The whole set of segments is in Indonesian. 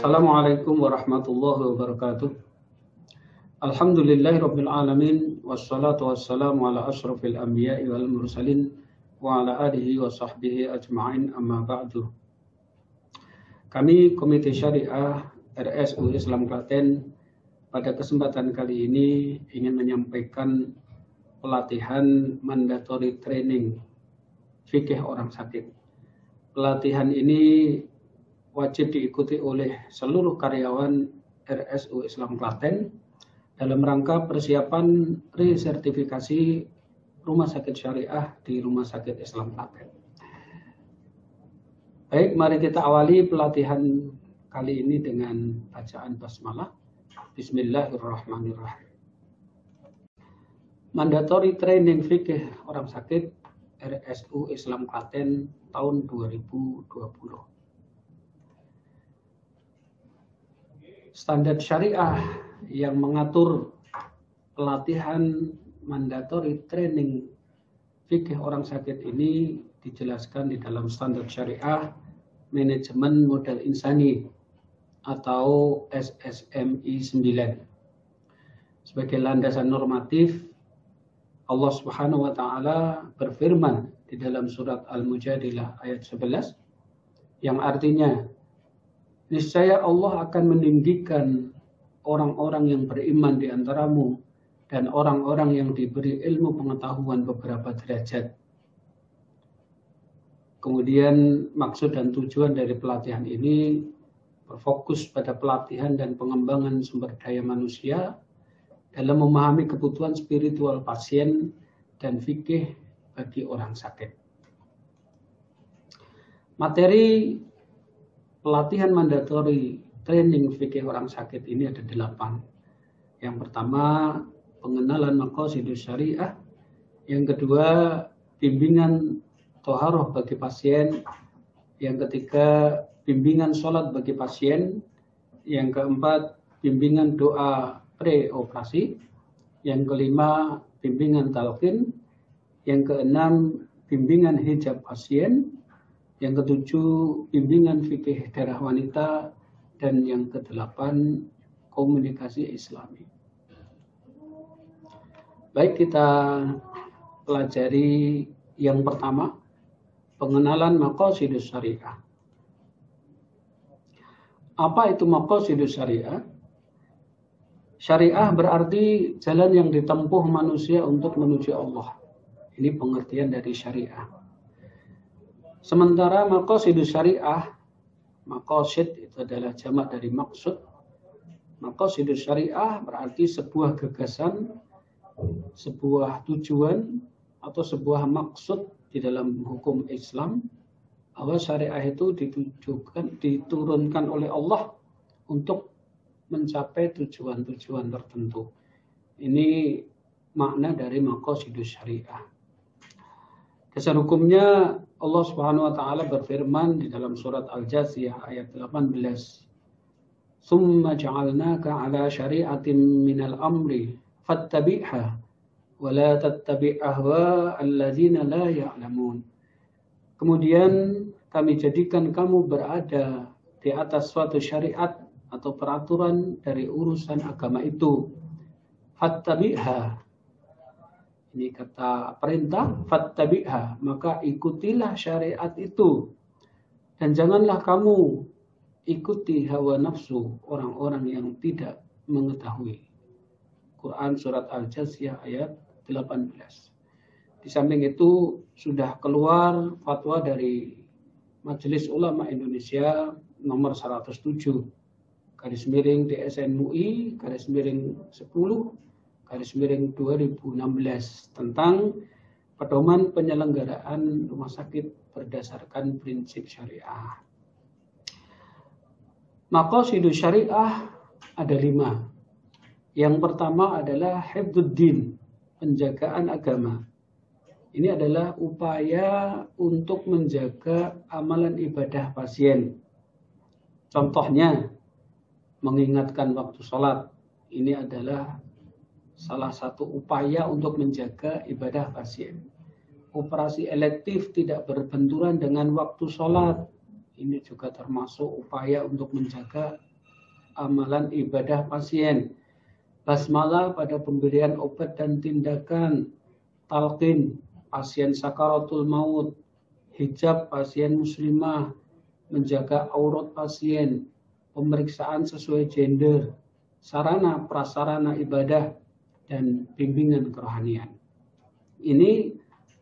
Assalamualaikum warahmatullahi wabarakatuh. Alhamdulillahirabbil alamin wassalatu wassalamu ala asyrofil anbiya'i wal mursalin wa ala alihi wa sahbihi ajma'in, amma ba'du. Kami Komite Syariah RSU Islam Klaten pada kesempatan kali ini ingin menyampaikan pelatihan mandatory training fikih orang sakit. Pelatihan ini wajib diikuti oleh seluruh karyawan RSU Islam Klaten dalam rangka persiapan resertifikasi rumah sakit syariah di Rumah Sakit Islam Klaten. Baik, mari kita awali pelatihan kali ini dengan bacaan basmalah. Bismillahirrahmanirrahim. Mandatory training fikih orang sakit RSU Islam Klaten tahun 2020. Standar syariah yang mengatur pelatihan mandatory training fikih orang sakit ini dijelaskan di dalam standar syariah manajemen model insani atau SSMI 9. Sebagai landasan normatif, Allah Subhanahu wa taala berfirman di dalam surat Al-Mujadilah ayat 11 yang artinya, niscaya Allah akan meninggikan orang-orang yang beriman di antaramu dan orang-orang yang diberi ilmu pengetahuan beberapa derajat. Kemudian maksud dan tujuan dari pelatihan ini berfokus pada pelatihan dan pengembangan sumber daya manusia dalam memahami kebutuhan spiritual pasien dan fikih bagi orang sakit. Materi pelatihan mandatory training fikih orang sakit ini ada 8. Yang pertama, pengenalan maqasidus syariah. Yang kedua, bimbingan thaharah bagi pasien. Yang ketiga, bimbingan sholat bagi pasien. Yang keempat, bimbingan doa pre-operasi. Yang kelima, bimbingan talqin. Yang keenam, bimbingan hijab pasien. Yang ketujuh, bimbingan fikih darah wanita. Dan yang kedelapan, komunikasi islami. Baik, kita pelajari yang pertama, pengenalan maqasidus syariah. Apa itu maqasidus syariah? Syariah berarti jalan yang ditempuh manusia untuk menuju Allah. Ini pengertian dari syariah. Sementara maqasidus syariah, maqasid itu adalah jamak dari maksud. Maqasidus syariah berarti sebuah gagasan, sebuah tujuan atau sebuah maksud di dalam hukum Islam, bahwa syariah itu diturunkan oleh Allah untuk mencapai tujuan-tujuan tertentu. Ini makna dari maqasidus syariah. Dasar hukumnya Allah Subhanahu wa taala berfirman di dalam surat Al-Jathiyah ayat 18. "Tsumma ja'alnaka 'ala syari'atin minal amri fattabi'ha wa la tattabi' ahwa'al ladzina la ya'lamun." Kemudian kami jadikan kamu berada di atas suatu syariat atau peraturan dari urusan agama itu. Fattabi'ha. Ini kata perintah, fattabi'ha, maka ikutilah syariat itu. Dan janganlah kamu ikuti hawa nafsu orang-orang yang tidak mengetahui. Quran surat Al-Jathiyah ayat 18. Di samping itu sudah keluar fatwa dari Majelis Ulama Indonesia nomor 107 /DSN MUI /10 /2016 tentang pedoman penyelenggaraan rumah sakit berdasarkan prinsip syariah. Maqasidus syariah ada 5. Yang pertama adalah hifdzuddin, penjagaan agama. Ini adalah upaya untuk menjaga amalan ibadah pasien. Contohnya, mengingatkan waktu sholat. Ini adalah salah satu upaya untuk menjaga ibadah pasien. Operasi elektif tidak berbenturan dengan waktu sholat. Ini juga termasuk upaya untuk menjaga amalan ibadah pasien, basmalah pada pemberian obat dan tindakan, talqin pasien sakaratul maut, hijab pasien muslimah, menjaga aurat pasien, pemeriksaan sesuai gender, sarana prasarana ibadah, dan bimbingan kerohanian. Ini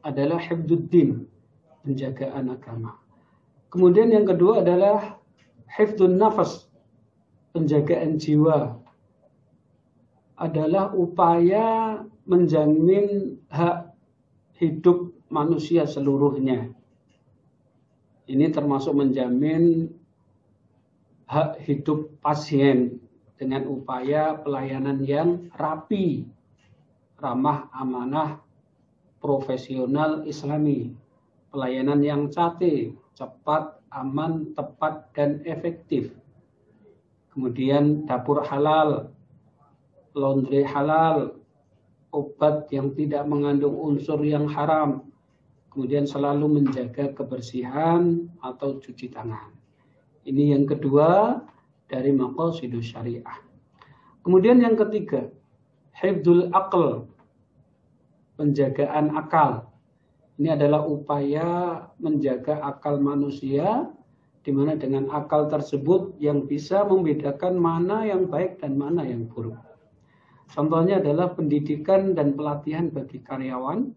adalah hifdzuddin, penjagaan agama. Kemudian yang kedua adalah hifdzun nafas, penjagaan jiwa. Adalah upaya menjamin hak hidup manusia seluruhnya. Ini termasuk menjamin hak hidup pasien dengan upaya pelayanan yang rapi, ramah, amanah, profesional, islami. Pelayanan yang cantik, cepat, aman, tepat, dan efektif. Kemudian dapur halal, laundry halal, obat yang tidak mengandung unsur yang haram. Kemudian selalu menjaga kebersihan atau cuci tangan. Ini yang kedua dari maqasidus syariah. Kemudian yang ketiga, hifdzul aql, penjagaan akal. Ini adalah upaya menjaga akal manusia, di mana dengan akal tersebut yang bisa membedakan mana yang baik dan mana yang buruk. Contohnya adalah pendidikan dan pelatihan bagi karyawan,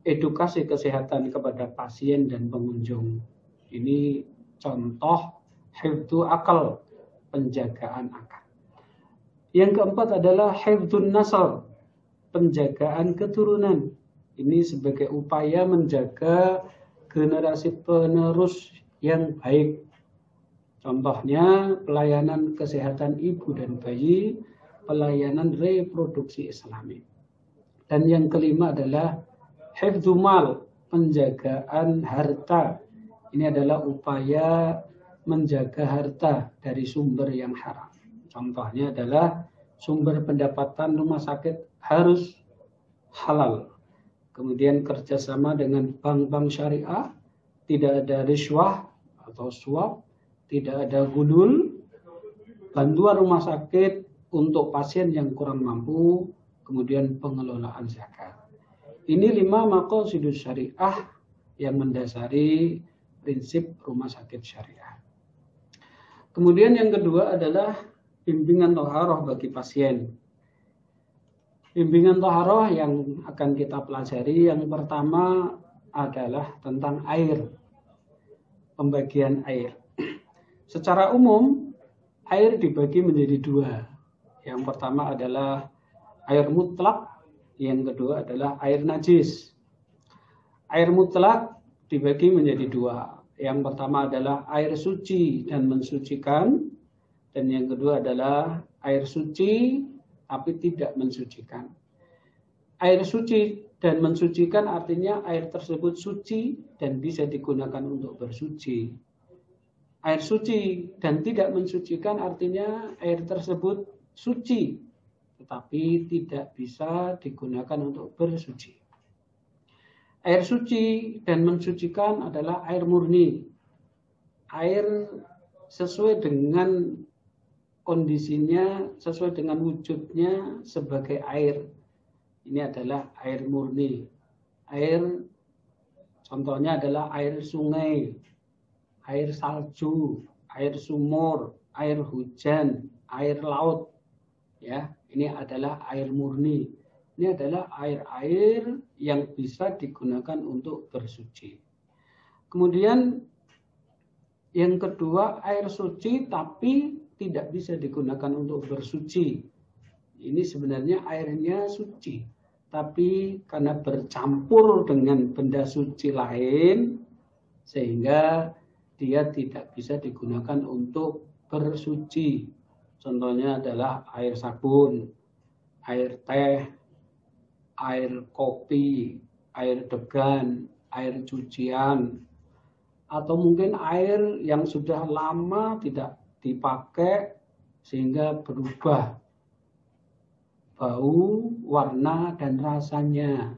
edukasi kesehatan kepada pasien dan pengunjung. Ini contoh hifdzu akal, penjagaan akal. Yang keempat adalah hifdzun nasl, penjagaan keturunan. Ini sebagai upaya menjaga generasi penerus yang baik. Contohnya pelayanan kesehatan ibu dan bayi, pelayanan reproduksi islami. Dan yang kelima adalah hifdzu mal, penjagaan harta. Ini adalah upaya menjaga harta dari sumber yang haram. Contohnya adalah sumber pendapatan rumah sakit harus halal. Kemudian kerjasama dengan bank-bank syariah, tidak ada riswah atau suap, tidak ada gudul, bantuan rumah sakit untuk pasien yang kurang mampu, kemudian pengelolaan zakat. Ini 5 maqasidus syariah yang mendasari prinsip rumah sakit syariah. Kemudian yang kedua adalah bimbingan thaharah bagi pasien. Bimbingan thaharah yang akan kita pelajari yang pertama adalah tentang air. Pembagian air. Secara umum, air dibagi menjadi 2. Yang pertama adalah air mutlak, yang kedua adalah air najis. Air mutlak dibagi menjadi 2. Yang pertama adalah air suci dan mensucikan, dan yang kedua adalah air suci tapi tidak mensucikan. Air suci dan mensucikan artinya air tersebut suci dan bisa digunakan untuk bersuci. Air suci dan tidak mensucikan artinya air tersebut suci tetapi tidak bisa digunakan untuk bersuci. Air suci dan mensucikan adalah air murni. Air sesuai dengan kondisinya, sesuai dengan wujudnya sebagai air. Ini adalah air murni. Air contohnya adalah air sungai, air salju, air sumur, air hujan, air laut. Ya, ini adalah air murni. Ini adalah air-air yang bisa digunakan untuk bersuci. Kemudian yang kedua, air suci tapi tidak bisa digunakan untuk bersuci. Ini sebenarnya airnya suci, tapi karena bercampur dengan benda suci lain, sehingga dia tidak bisa digunakan untuk bersuci. Contohnya adalah air sabun, air teh, air kopi, air degan, air cucian, atau mungkin air yang sudah lama tidak dipakai sehingga berubah bau, warna, dan rasanya.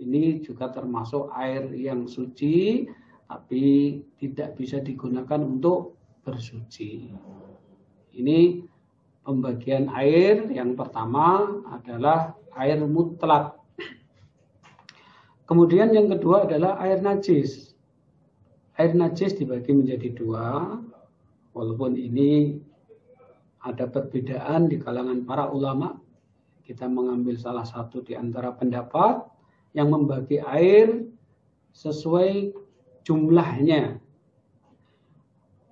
Ini juga termasuk air yang suci tapi tidak bisa digunakan untuk bersuci. Ini pembagian air yang pertama adalah air mutlak. Kemudian yang kedua adalah air najis. Air najis dibagi menjadi dua, walaupun ini ada perbedaan di kalangan para ulama. Kita mengambil salah satu di antara pendapat yang membagi air sesuai jumlahnya.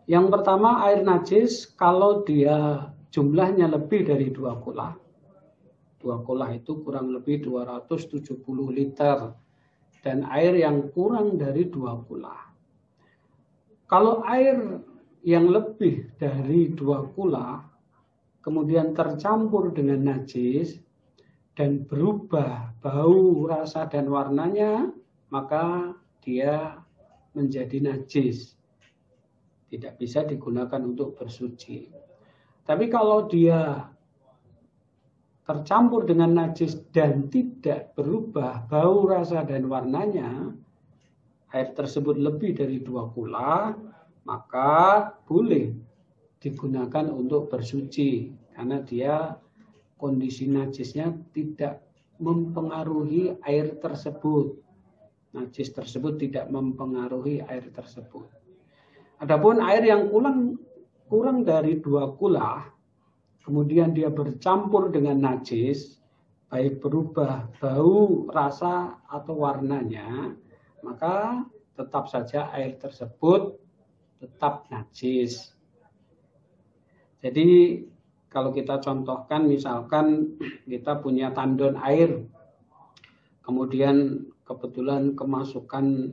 Yang pertama, air najis kalau dia jumlahnya lebih dari 2 kula. 2 kula itu kurang lebih 270 liter. Dan air yang kurang dari 2 kula. Kalau air yang lebih dari 2 kula, kemudian tercampur dengan najis, dan berubah bau, rasa, dan warnanya, maka dia menjadi najis. Tidak bisa digunakan untuk bersuci. Tapi kalau dia tercampur dengan najis dan tidak berubah bau, rasa, dan warnanya, air tersebut lebih dari 2 kula, maka boleh digunakan untuk bersuci. Karena dia kondisi najisnya tidak mempengaruhi air tersebut. Najis tersebut tidak mempengaruhi air tersebut. Adapun air yang kurang dari 2 kula, kemudian dia bercampur dengan najis, baik berubah bau, rasa, atau warnanya, maka tetap saja air tersebut tetap najis. Jadi kalau kita contohkan, misalkan kita punya tandon air, kemudian kebetulan kemasukan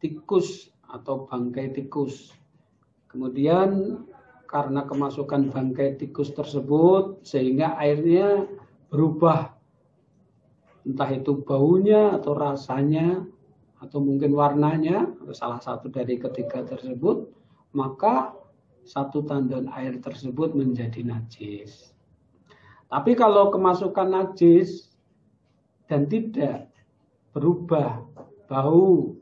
tikus atau bangkai tikus. Kemudian karena kemasukan bangkai tikus tersebut sehingga airnya berubah. Entah itu baunya atau rasanya atau mungkin warnanya, atau salah satu dari ketiga tersebut, maka satu tandon air tersebut menjadi najis. Tapi kalau kemasukan najis dan tidak berubah bau,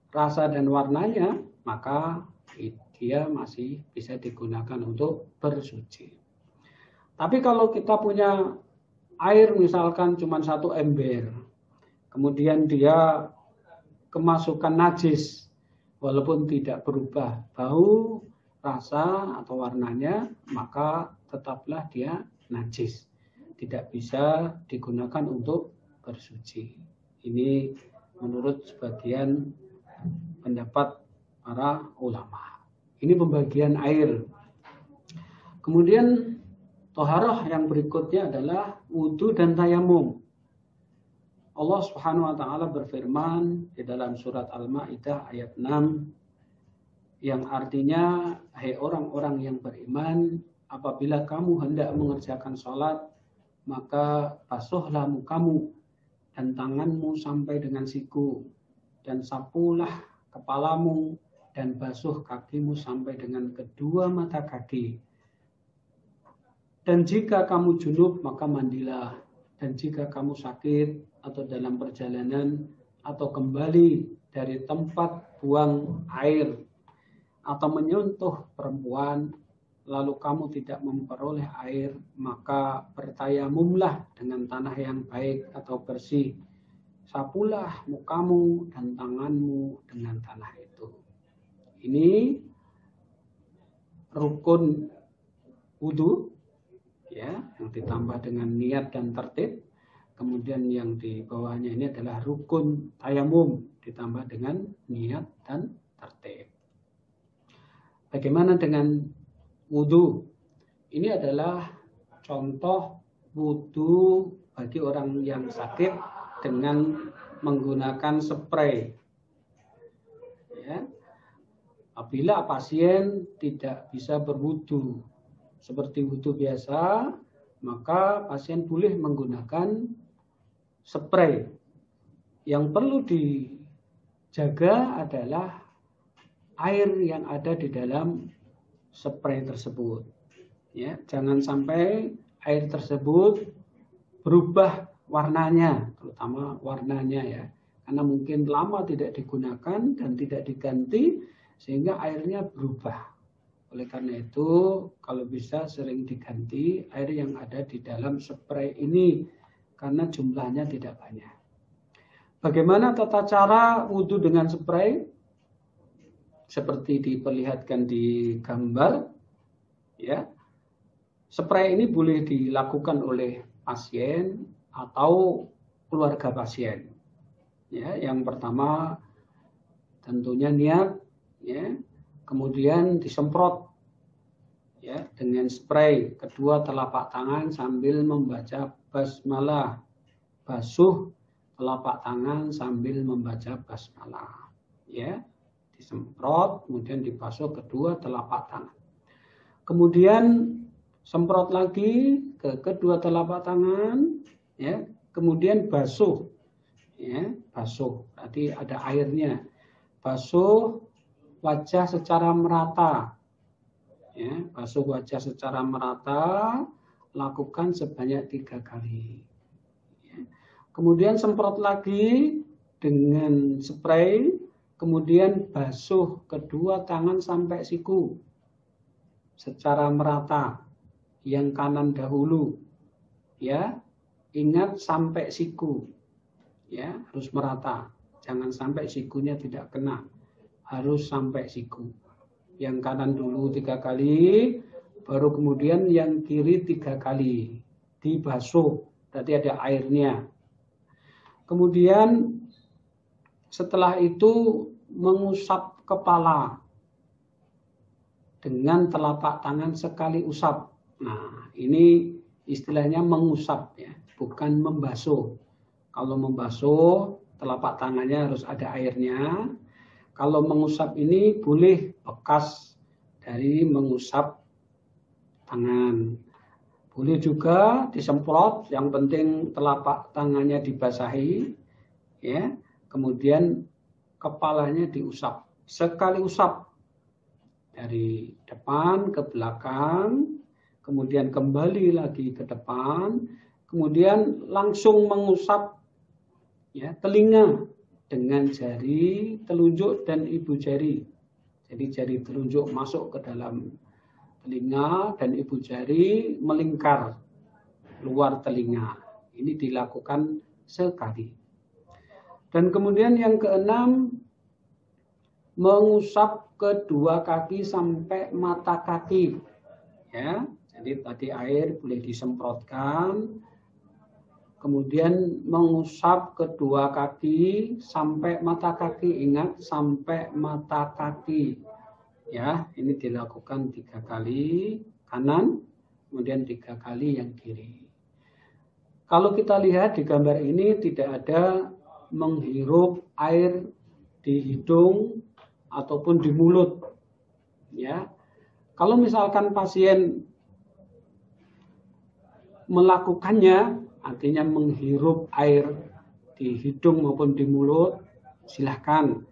rasa, dan warnanya, maka dia masih bisa digunakan untuk bersuci. Tapi kalau kita punya air misalkan cuma 1 ember, kemudian dia kemasukan najis, walaupun tidak berubah bau, rasa, atau warnanya, maka tetaplah dia najis. Tidak bisa digunakan untuk bersuci. Ini menurut sebagian pendapat para ulama. Ini pembagian air. Kemudian toharoh yang berikutnya adalah wudu dan tayamum. Allah Subhanahu wa taala berfirman di dalam surat Al-Maidah ayat 6 yang artinya, hai orang-orang yang beriman, apabila kamu hendak mengerjakan sholat, maka basuhlah mukamu dan tanganmu sampai dengan siku, dan sapulah kepalamu dan basuh kakimu sampai dengan kedua mata kaki. Dan jika kamu junub, maka mandilah. Dan jika kamu sakit atau dalam perjalanan atau kembali dari tempat buang air atau menyentuh perempuan, lalu kamu tidak memperoleh air, maka bertayamumlah dengan tanah yang baik atau bersih. Sapulah mukamu dan tanganmu dengan tanah itu. Ini rukun wudu, ya, yang ditambah dengan niat dan tertib. Kemudian yang di bawahnya ini adalah rukun tayamum ditambah dengan niat dan tertib. Bagaimana dengan wudu? Ini adalah contoh wudu bagi orang yang sakit dengan menggunakan spray. Ya. Apabila pasien tidak bisa berwudu seperti wudu biasa, maka pasien boleh menggunakan spray. Yang perlu dijaga adalah air yang ada di dalam spray tersebut. Ya, jangan sampai air tersebut berubah warnanya, terutama warnanya ya. Karena mungkin lama tidak digunakan dan tidak diganti sehingga airnya berubah. Oleh karena itu, kalau bisa sering diganti air yang ada di dalam spray ini, karena jumlahnya tidak banyak. Bagaimana tata cara wudhu dengan spray? Seperti diperlihatkan di gambar, ya. Spray ini boleh dilakukan oleh pasien atau keluarga pasien. Ya, yang pertama tentunya niat, ya. Kemudian disemprot, ya, dengan spray kedua telapak tangan sambil membaca basmalah. Basuh telapak tangan sambil membaca basmalah, ya. Disemprot, kemudian dibasuh kedua telapak tangan. Kemudian semprot lagi ke kedua telapak tangan, ya. Kemudian basuh, ya, basuh. Berarti ada airnya. Basuh wajah secara merata, ya, basuh wajah secara merata, lakukan sebanyak 3 kali. Ya. Kemudian semprot lagi dengan spray, kemudian basuh kedua tangan sampai siku secara merata. Yang kanan dahulu, ya, ingat sampai siku, ya, harus merata, jangan sampai sikunya tidak kena, harus sampai siku. Yang kanan dulu 3 kali, baru kemudian yang kiri 3 kali dibasuh, berarti ada airnya. Kemudian setelah itu mengusap kepala dengan telapak tangan sekali usap. Nah, ini istilahnya mengusap, ya, bukan membasuh. Kalau membasuh, telapak tangannya harus ada airnya. Kalau mengusap ini boleh bekas dari mengusap tangan. Boleh juga disemprot, yang penting telapak tangannya dibasahi, ya. Kemudian kepalanya diusap. Sekali usap dari depan ke belakang, kemudian kembali lagi ke depan, kemudian langsung mengusap, ya, telinga dengan jari telunjuk dan ibu jari. Jadi jari telunjuk masuk ke dalam telinga dan ibu jari melingkar luar telinga. Ini dilakukan sekali. Dan kemudian yang keenam, mengusap kedua kaki sampai mata kaki, ya. Jadi tadi air boleh disemprotkan, kemudian mengusap kedua kaki sampai mata kaki. Ingat, sampai mata kaki, ya. Ini dilakukan 3 kali kanan, kemudian 3 kali yang kiri. Kalau kita lihat di gambar ini tidak ada menghirup air di hidung ataupun di mulut, ya. Kalau misalkan pasien melakukannya, artinya menghirup air di hidung maupun di mulut, silahkan.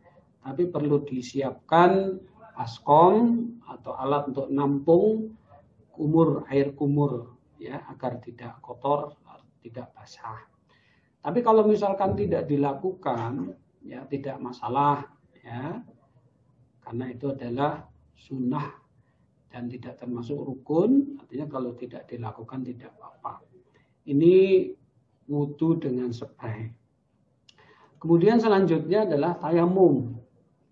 Tapi perlu disiapkan baskom atau alat untuk nampung air kumur, ya, agar tidak kotor, tidak basah. Tapi kalau misalkan tidak dilakukan, ya, tidak masalah, ya, karena itu adalah sunnah dan tidak termasuk rukun, artinya kalau tidak dilakukan tidak apa-apa. Ini wudhu dengan spray. Kemudian selanjutnya adalah tayamum.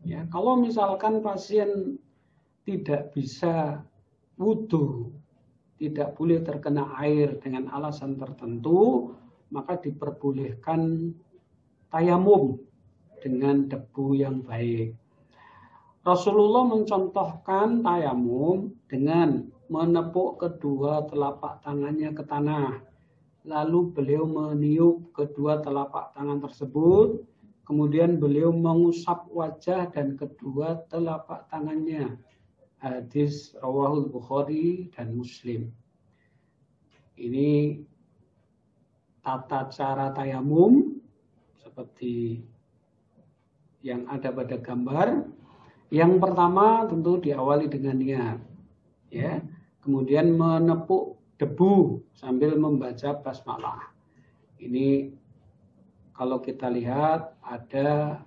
Ya, kalau misalkan pasien tidak bisa wudhu, tidak boleh terkena air dengan alasan tertentu, maka diperbolehkan tayamum dengan debu yang baik. Rasulullah mencontohkan tayamum dengan menepuk kedua telapak tangannya ke tanah. Lalu beliau meniup kedua telapak tangan tersebut. Kemudian beliau mengusap wajah dan kedua telapak tangannya. Hadis rawahul Bukhari dan Muslim. Ini tata cara tayamum seperti yang ada pada gambar. Yang pertama tentu diawali dengan niat, ya. Kemudian menepuk debu sambil membaca basmalah. Ini kalau kita lihat ada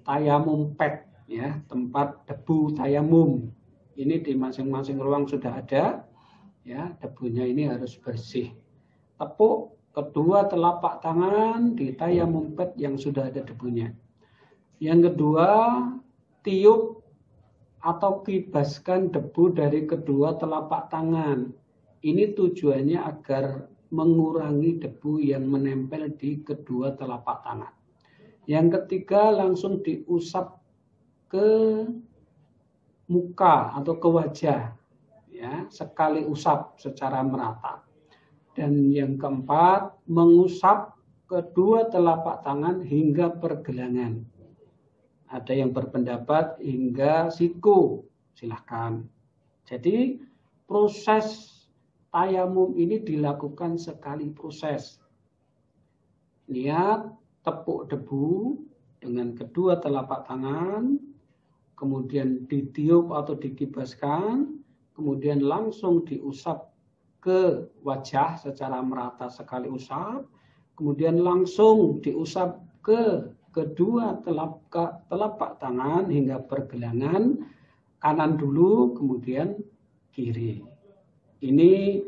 tayamum pad, ya, tempat debu tayamum Ini di masing-masing ruang sudah ada, ya, debunya ini harus bersih. Tepuk kedua telapak tangan di tayamum pad yang sudah ada debunya. Yang kedua, tiup atau kibaskan debu dari kedua telapak tangan. Ini tujuannya agar mengurangi debu yang menempel di kedua telapak tangan. Yang ketiga, langsung diusap ke muka atau ke wajah, ya, sekali usap secara merata. Dan yang keempat, mengusap kedua telapak tangan hingga pergelangan. Ada yang berpendapat hingga siku, silahkan. Jadi proses tayamum ini dilakukan sekali proses. Niat tepuk debu dengan kedua telapak tangan, kemudian ditiup atau dikibaskan, kemudian langsung diusap ke wajah secara merata sekali usap, kemudian langsung diusap ke kedua telapak tangan hingga pergelangan, kanan dulu, kemudian kiri. Ini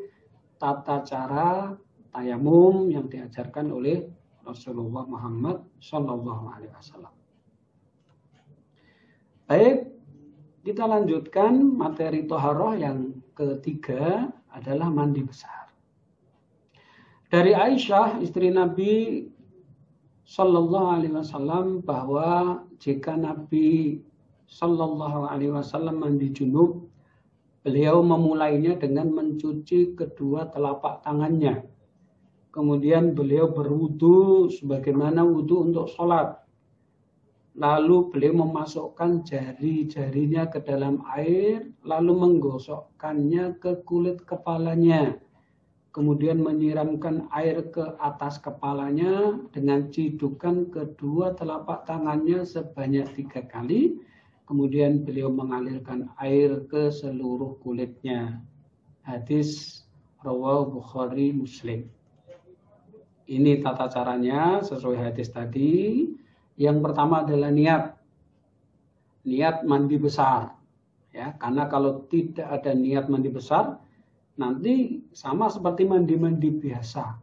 tata cara tayamum yang diajarkan oleh Rasulullah Muhammad SAW. Baik, kita lanjutkan materi toharoh yang ketiga adalah mandi besar. Dari Aisyah, istri Nabi Sallallahu Alaihi Wasallam, bahwa jika Nabi Sallallahu Alaihi Wasallam mandi junub, beliau memulainya dengan mencuci kedua telapak tangannya. Kemudian beliau berwudu sebagaimana wudu untuk sholat. Lalu beliau memasukkan jari-jarinya ke dalam air, lalu menggosokkannya ke kulit kepalanya. Kemudian menyiramkan air ke atas kepalanya dengan cidukan kedua telapak tangannya sebanyak 3 kali. Kemudian beliau mengalirkan air ke seluruh kulitnya. Hadis rawahu Bukhari Muslim. Ini tata caranya sesuai hadis tadi. Yang pertama adalah niat mandi besar, ya, karena kalau tidak ada niat mandi besar, nanti sama seperti mandi biasa.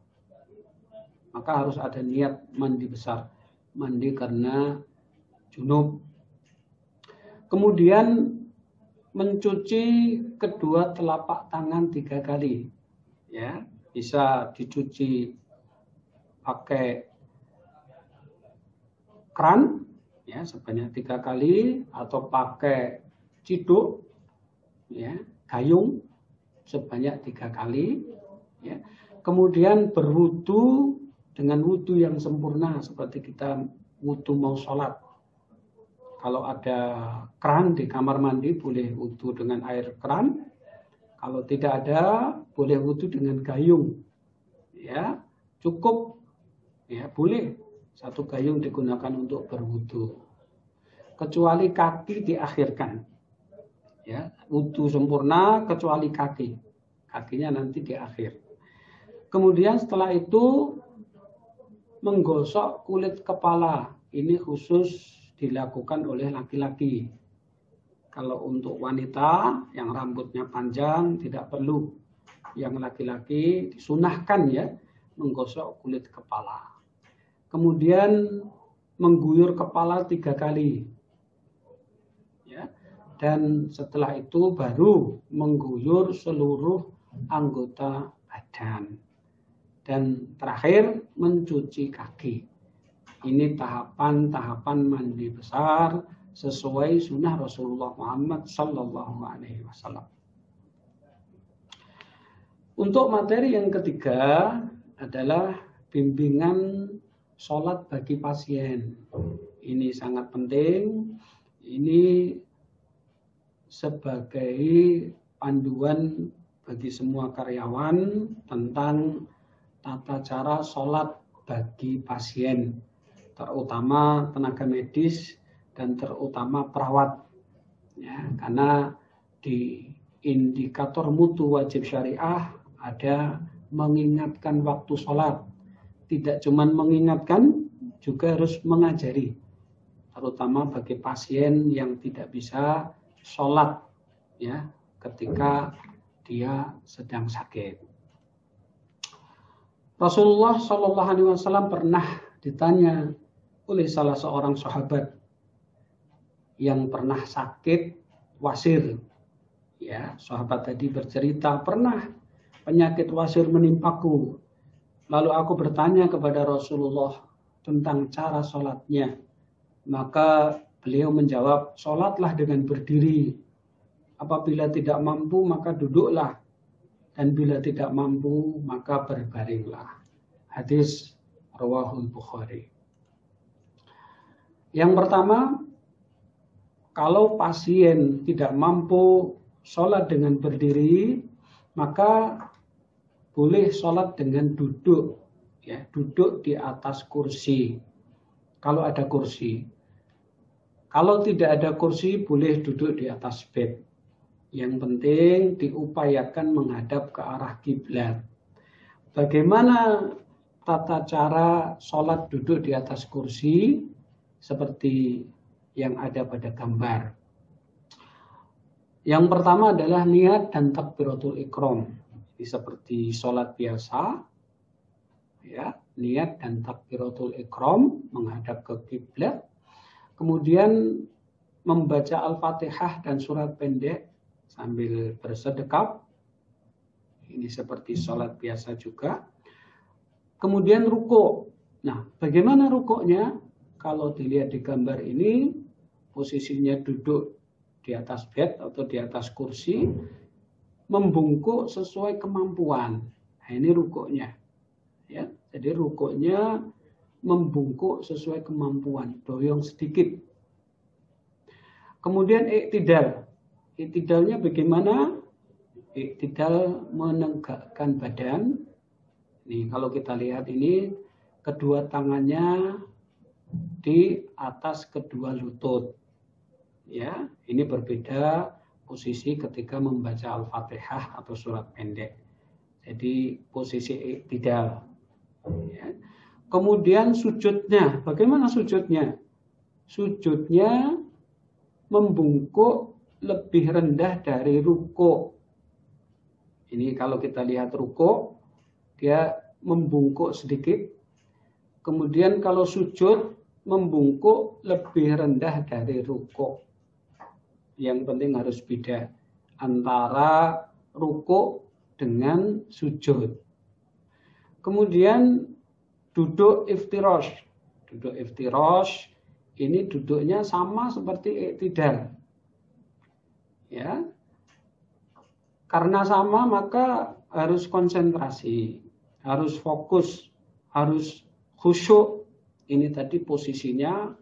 Maka harus ada niat mandi besar, mandi karena junub. Kemudian mencuci kedua telapak tangan 3 kali, ya, bisa dicuci pakai keran, ya, sebanyak 3 kali, atau pakai ciduk, ya, gayung sebanyak 3 kali, ya. Kemudian berwudu dengan wudu yang sempurna seperti kita wudu mau sholat. Kalau ada keran di kamar mandi boleh wudu dengan air keran. Kalau tidak ada boleh wudu dengan gayung, ya, cukup, ya, boleh 1 gayung digunakan untuk berwudu. Kecuali kaki diakhirkan. Ya, wudu sempurna kecuali kaki. Kakinya nanti di akhir. Kemudian setelah itu menggosok kulit kepala. Ini khusus dilakukan oleh laki-laki. Kalau untuk wanita yang rambutnya panjang tidak perlu. Yang laki-laki disunahkan, ya, menggosok kulit kepala. Kemudian mengguyur kepala 3 kali, ya, dan setelah itu baru mengguyur seluruh anggota badan, dan terakhir mencuci kaki. Ini tahapan-tahapan mandi besar sesuai sunnah Rasulullah Muhammad Sallallahu Alaihi Wasallam. Untuk materi yang ketiga adalah bimbingan sholat bagi pasien. Ini sangat penting. Ini sebagai panduan bagi semua karyawan tentang tata cara sholat bagi pasien, terutama tenaga medis dan terutama perawat. Ya, karena di indikator mutu wajib syariah ada mengingatkan waktu sholat. Tidak cuma mengingatkan, juga harus mengajari. Terutama bagi pasien yang tidak bisa sholat ya ketika dia sedang sakit. Rasulullah Shallallahu Alaihi Wasallam pernah ditanya oleh salah seorang sahabat yang pernah sakit wasir. Ya, sahabat tadi bercerita, pernah penyakit wasir menimpaku. Lalu aku bertanya kepada Rasulullah tentang cara sholatnya. Maka beliau menjawab, sholatlah dengan berdiri. Apabila tidak mampu maka duduklah. Dan bila tidak mampu maka berbaringlah. Hadis Rawahul Bukhari. Yang pertama, kalau pasien tidak mampu sholat dengan berdiri, maka boleh sholat dengan duduk, ya, duduk di atas kursi. Kalau ada kursi. Kalau tidak ada kursi, boleh duduk di atas bed. Yang penting diupayakan menghadap ke arah kiblat. Bagaimana tata cara sholat duduk di atas kursi? Seperti yang ada pada gambar. Yang pertama adalah niat dan takbiratul ihram. Jadi seperti sholat biasa, ya, niat dan takbiratul ihram menghadap ke kiblat. Kemudian membaca Al-Fatihah dan surat pendek sambil bersedekap. Ini seperti sholat biasa juga. Kemudian rukuk. Nah, bagaimana rukuknya? Kalau dilihat di gambar ini, posisinya duduk di atas bed atau di atas kursi, membungkuk sesuai kemampuan. Nah, ini rukuknya. Ya, jadi rukuknya membungkuk sesuai kemampuan, doyong sedikit. Kemudian iktidal. Iktidalnya bagaimana? Iktidal menegakkan badan. Nih, kalau kita lihat ini, kedua tangannya di atas kedua lutut. Ya, ini berbeda posisi ketika membaca Al-Fatihah atau surat pendek. Jadi posisi iktidal. Ya. Kemudian sujudnya, bagaimana sujudnya? Sujudnya membungkuk lebih rendah dari rukuk. Ini kalau kita lihat rukuk, dia membungkuk sedikit. Kemudian kalau sujud, membungkuk lebih rendah dari rukuk. Yang penting harus beda antara rukuk dengan sujud. Kemudian duduk iftirash. Duduk iftirash ini duduknya sama seperti iktidal. Ya. Karena sama maka harus konsentrasi, harus fokus, harus khusyuk. Ini tadi posisinya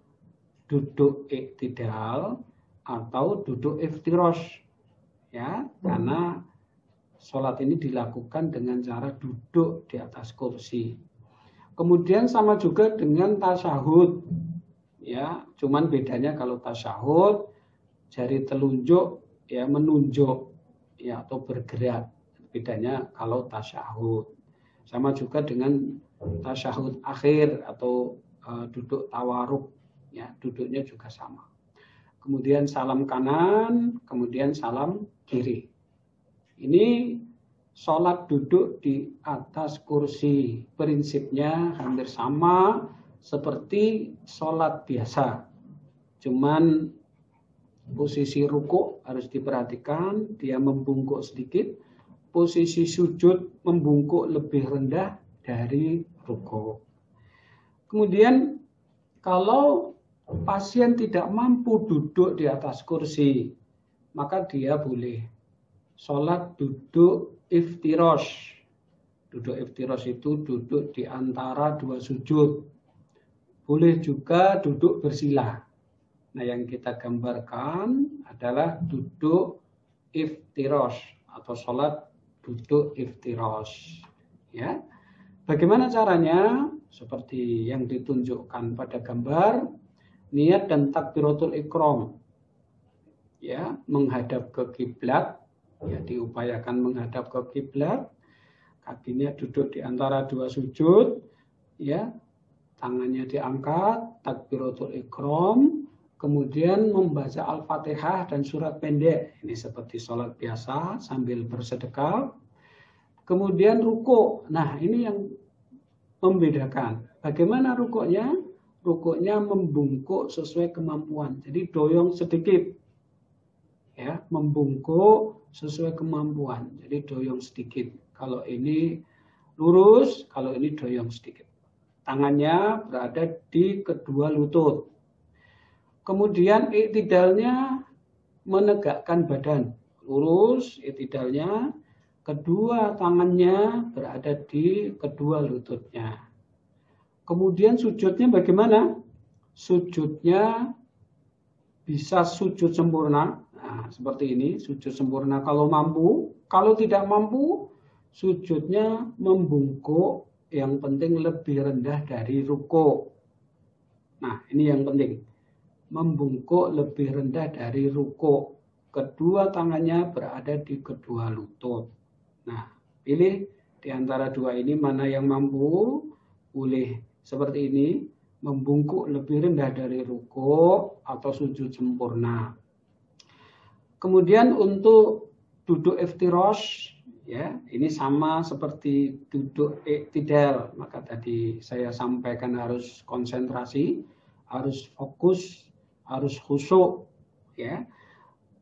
duduk iktidal atau duduk iftirash. Ya, karena sholat ini dilakukan dengan cara duduk di atas kursi. Kemudian sama juga dengan tasyahud. Ya, cuman bedanya kalau tasyahud jari telunjuk ya menunjuk ya atau bergerak. Bedanya kalau tasyahud. Sama juga dengan tasyahud akhir atau duduk tawaruk. Ya, duduknya juga sama. Kemudian salam kanan, kemudian salam kiri. Ini sholat duduk di atas kursi. Prinsipnya hampir sama seperti sholat biasa. Cuman posisi rukuk harus diperhatikan, dia membungkuk sedikit. Posisi sujud membungkuk lebih rendah dari rukuk. Kemudian kalau pasien tidak mampu duduk di atas kursi, maka dia boleh sholat duduk iftirash. Duduk iftirash itu duduk di antara dua sujud. Boleh juga duduk bersila. Nah, yang kita gambarkan adalah duduk iftirash atau sholat duduk iftirash. Ya. Bagaimana caranya? Seperti yang ditunjukkan pada gambar, niat dan takbiratul ihram. Ya, menghadap ke kiblat. Ya, diupayakan menghadap ke kiblat, kakinya duduk di antara dua sujud, ya, tangannya diangkat, takbiratul ihram, Kemudian membaca Al-Fatihah dan surat pendek. Ini seperti sholat biasa sambil bersedekap. Kemudian ruku. Nah, ini yang membedakan. Bagaimana rukuknya? Rukuknya membungkuk sesuai kemampuan. Jadi doyong sedikit. Ya, membungkuk sesuai kemampuan. Jadi doyong sedikit. Kalau ini lurus, kalau ini doyong sedikit. Tangannya berada di kedua lutut. Kemudian iktidalnya menegakkan badan. Lurus iktidalnya, kedua tangannya berada di kedua lututnya. Kemudian sujudnya bagaimana? Sujudnya bisa sujud sempurna. Nah, seperti ini, sujud sempurna kalau mampu. Kalau tidak mampu, sujudnya membungkuk, yang penting lebih rendah dari ruku. Nah, ini yang penting. Membungkuk lebih rendah dari ruku. Kedua tangannya berada di kedua lutut. Nah, pilih di antara dua ini mana yang mampu. Boleh seperti ini, membungkuk lebih rendah dari ruku atau sujud sempurna. Kemudian untuk duduk iftirash, ya, ini sama seperti duduk iktidal. Maka tadi saya sampaikan harus konsentrasi, harus fokus, harus khusyuk, ya.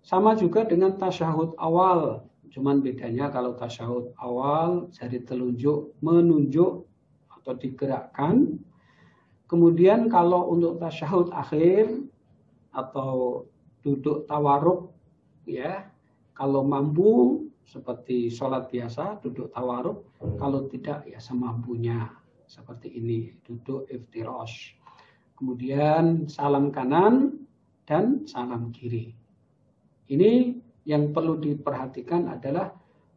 Sama juga dengan tasyahud awal. Cuman bedanya kalau tasyahud awal jari telunjuk menunjuk atau digerakkan. Kemudian kalau untuk tasyahud akhir atau duduk tawarruk, ya, kalau mampu seperti sholat biasa duduk tawarruk, kalau tidak ya semampunya seperti ini duduk iftirash. Kemudian salam kanan dan salam kiri. Ini yang perlu diperhatikan adalah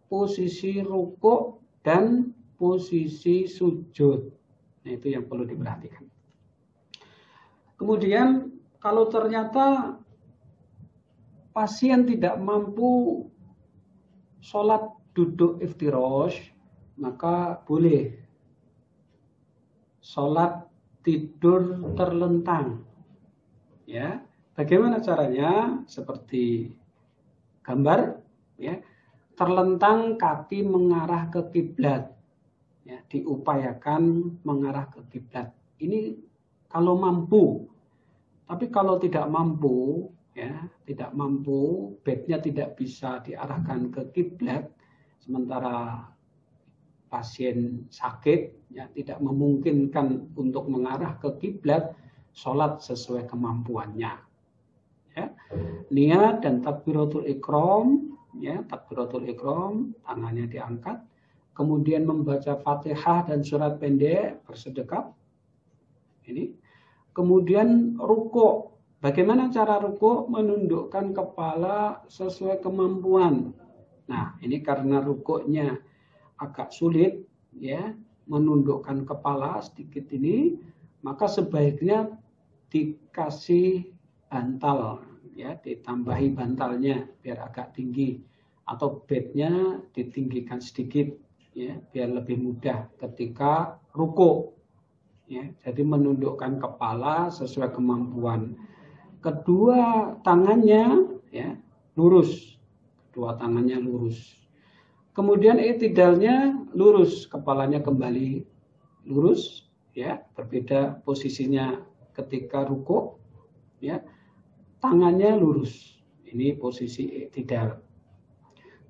posisi rukuk dan posisi sujud. Nah, itu yang perlu diperhatikan. Kemudian kalau ternyata pasien tidak mampu sholat duduk iftirash, maka boleh sholat tidur terlentang. Ya, bagaimana caranya? Seperti gambar, ya, terlentang kaki mengarah ke kiblat. Ya, diupayakan mengarah ke kiblat. Ini kalau mampu. Tapi kalau tidak mampu, ya, tidak mampu, bednya tidak bisa diarahkan ke kiblat, sementara pasien sakit, ya, tidak memungkinkan untuk mengarah ke kiblat, sholat sesuai kemampuannya. Ya. Niat dan takbiratul ikram, ya, takbiratul ikram, tangannya diangkat, kemudian membaca Fatihah dan surat pendek bersedekap. Ini. Kemudian rukuk. Bagaimana cara rukuk? Menundukkan kepala sesuai kemampuan. Nah, ini karena rukuknya agak sulit, ya, menundukkan kepala sedikit ini, maka sebaiknya dikasih bantal, ya, ditambahi bantalnya biar agak tinggi, atau bednya ditinggikan sedikit, ya, biar lebih mudah ketika rukuk, ya. Jadi menundukkan kepala sesuai kemampuan. Kedua tangannya, ya, lurus, kedua tangannya lurus. Kemudian iktidalnya lurus, kepalanya kembali lurus, ya, berbeda posisinya ketika rukuk, ya, tangannya lurus. Ini posisi iktidal.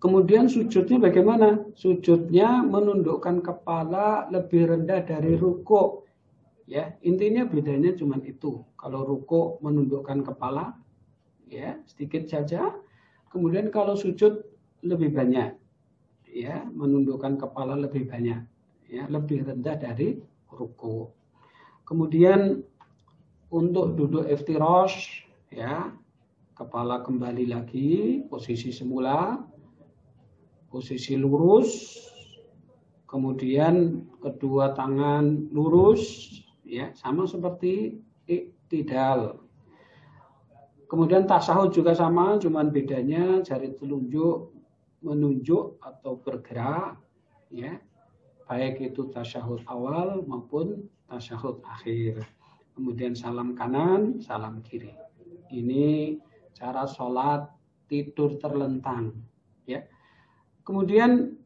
Kemudian sujudnya bagaimana? Sujudnya menundukkan kepala lebih rendah dari rukuk, ya. Intinya bedanya cuma itu. Kalau rukuk menundukkan kepala, ya, sedikit saja. Kemudian kalau sujud lebih banyak. Ya, menundukkan kepala lebih banyak, ya, lebih rendah dari ruku. Kemudian untuk duduk iftirash, ya, kepala kembali lagi posisi semula, posisi lurus, kemudian kedua tangan lurus, ya, sama seperti iktidal. Kemudian tasyahud juga sama, cuman bedanya jari telunjuk menunjuk atau bergerak, ya, baik itu tasyahud awal maupun tasyahud akhir. Kemudian salam kanan, salam kiri. Ini cara sholat tidur terlentang. Ya. Kemudian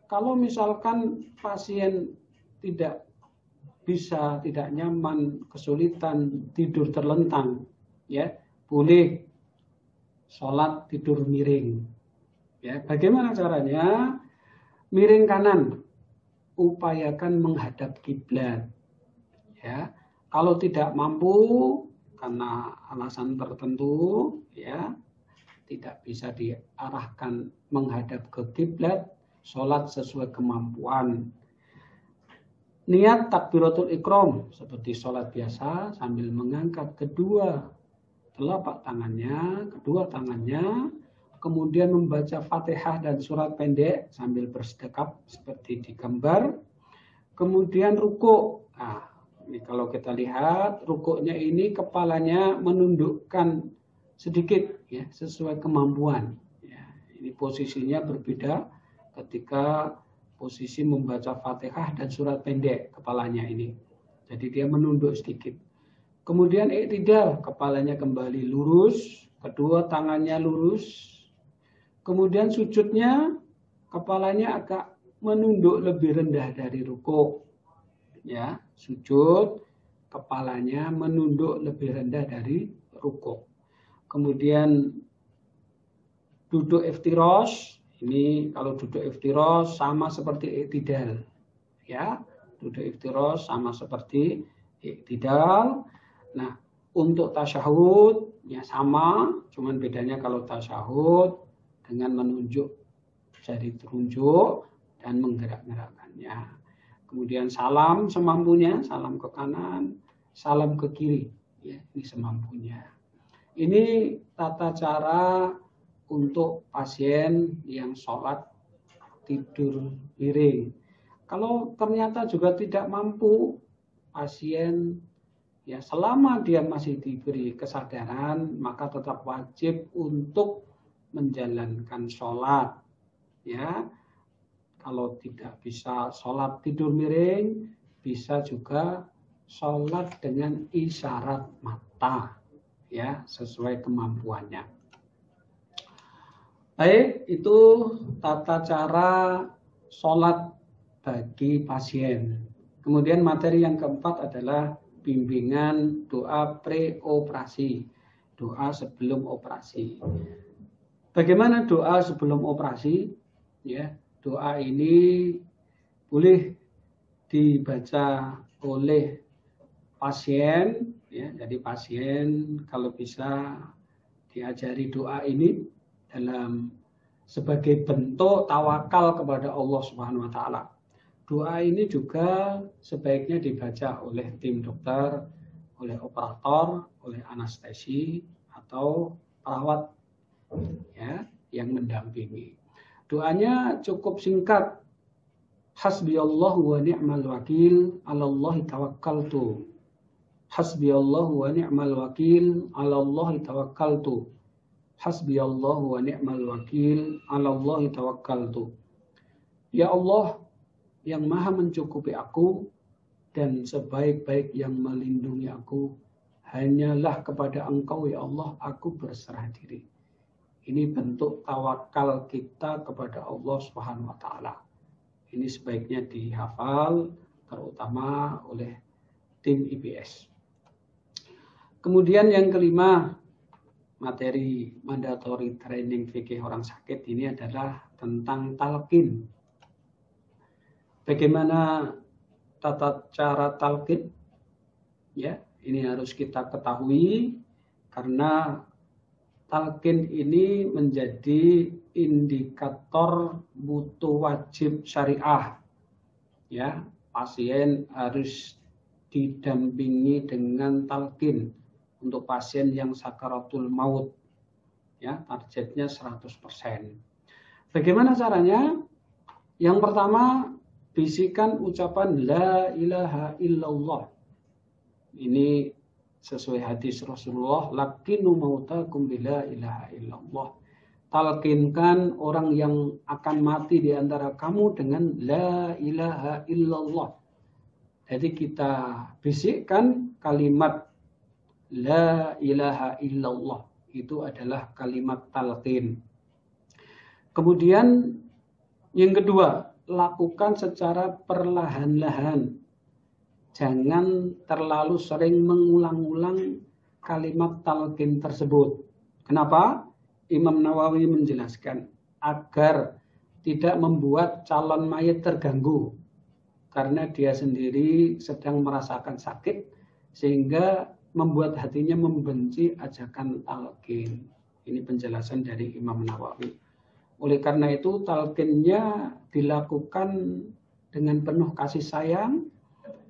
kalau misalkan pasien tidak bisa, tidak nyaman, kesulitan tidur terlentang, ya boleh sholat tidur miring. Ya, bagaimana caranya? Miring kanan, upayakan menghadap kiblat. Ya, kalau tidak mampu karena alasan tertentu, ya tidak bisa diarahkan menghadap ke kiblat, sholat sesuai kemampuan. Niat takbiratul ikram seperti sholat biasa sambil mengangkat kedua telapak tangannya, kemudian membaca Fatihah dan surat pendek sambil bersedekap seperti di gambar. Kemudian ruku'. Nah, ini kalau kita lihat rukuknya ini kepalanya menundukkan sedikit ya sesuai kemampuan. Ya, ini posisinya berbeda ketika posisi membaca Fatihah dan surat pendek kepalanya ini. Jadi dia menunduk sedikit. Kemudian i'tidal, kepalanya kembali lurus, kedua tangannya lurus. Kemudian sujudnya kepalanya agak menunduk lebih rendah dari rukuk. Ya, sujud kepalanya menunduk lebih rendah dari rukuk. Kemudian duduk iftirosh, ini kalau duduk iftirosh sama seperti i'tidal. Ya, duduk iftirosh sama seperti i'tidal. Nah, untuk tasyahud ya sama, cuman bedanya kalau tasyahud dengan menunjuk jari telunjuk dan menggerak-gerakkannya. Kemudian salam semampunya, salam ke kanan, salam ke kiri, ya, ini semampunya. Ini tata cara untuk pasien yang sholat tidur miring. Kalau ternyata juga tidak mampu, pasien ya selama dia masih diberi kesadaran, maka tetap wajib untuk menjalankan sholat. Ya, kalau tidak bisa sholat tidur miring, bisa juga sholat dengan isyarat mata. Ya, sesuai kemampuannya. Baik, itu tata cara sholat bagi pasien. Kemudian materi yang keempat adalah bimbingan doa pre-operasi, doa sebelum operasi. Bagaimana doa sebelum operasi? Ya, doa ini boleh dibaca oleh pasien, ya, jadi pasien kalau bisa diajari doa ini dalam sebagai bentuk tawakal kepada Allah Subhanahu wa taala. Doa ini juga sebaiknya dibaca oleh tim dokter, oleh operator, oleh anestesi atau perawat ya yang mendampingi. Doanya cukup singkat. Hasbiyallahu wa ni'mal wakil, 'alallahi tawakkaltu. Hasbiyallahu wa ni'mal wakil, 'alallahi tawakkaltu. Hasbiyallahu wa ni'mal wakil, 'alallahi tawakkaltu. Ya Allah, yang maha mencukupi aku dan sebaik-baik yang melindungi aku, hanyalah kepada Engkau ya Allah aku berserah diri. Ini bentuk tawakal kita kepada Allah Subhanahu wa taala. Ini sebaiknya dihafal terutama oleh tim IBS. Kemudian yang kelima, materi mandatory training fikih orang sakit ini adalah tentang talqin. Bagaimana tata cara talqin? Ya, ini harus kita ketahui karena talqin ini menjadi indikator mutu wajib syariah. Ya, pasien harus didampingi dengan talqin untuk pasien yang sakaratul maut. Ya, targetnya 100%. Bagaimana caranya? Yang pertama, bisikan ucapan la ilaha illallah. Ini sesuai hadis Rasulullah, laqinu mautakum bila ilaha illallah. Talqinkan orang yang akan mati di antara kamu dengan la ilaha illallah. Jadi kita bisikkan kalimat la ilaha illallah. Itu adalah kalimat talqin. Kemudian yang kedua, lakukan secara perlahan-lahan. Jangan terlalu sering mengulang-ulang kalimat talqin tersebut. Kenapa? Imam Nawawi menjelaskan agar tidak membuat calon mayit terganggu karena dia sendiri sedang merasakan sakit sehingga membuat hatinya membenci ajakan talqin. Ini penjelasan dari Imam Nawawi. Oleh karena itu talqinnya dilakukan dengan penuh kasih sayang,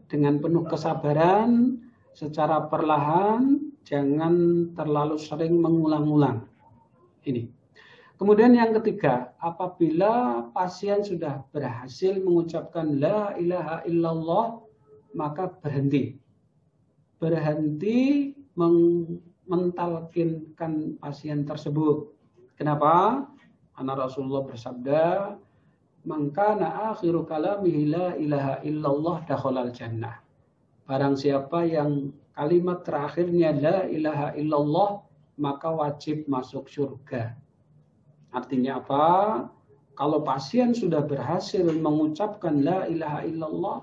dengan penuh kesabaran, secara perlahan, jangan terlalu sering mengulang-ulang. Ini. Kemudian yang ketiga, apabila pasien sudah berhasil mengucapkan la ilaha illallah, maka berhenti. Berhenti mentalkinkan pasien tersebut. Kenapa? Karena Rasulullah bersabda, "Man kana akhiru kalamihi la ilaha illallah dakhalal jannah." Barang siapa yang kalimat terakhirnya la ilaha illallah, maka wajib masuk surga. Artinya apa? Kalau pasien sudah berhasil mengucapkan la ilaha illallah,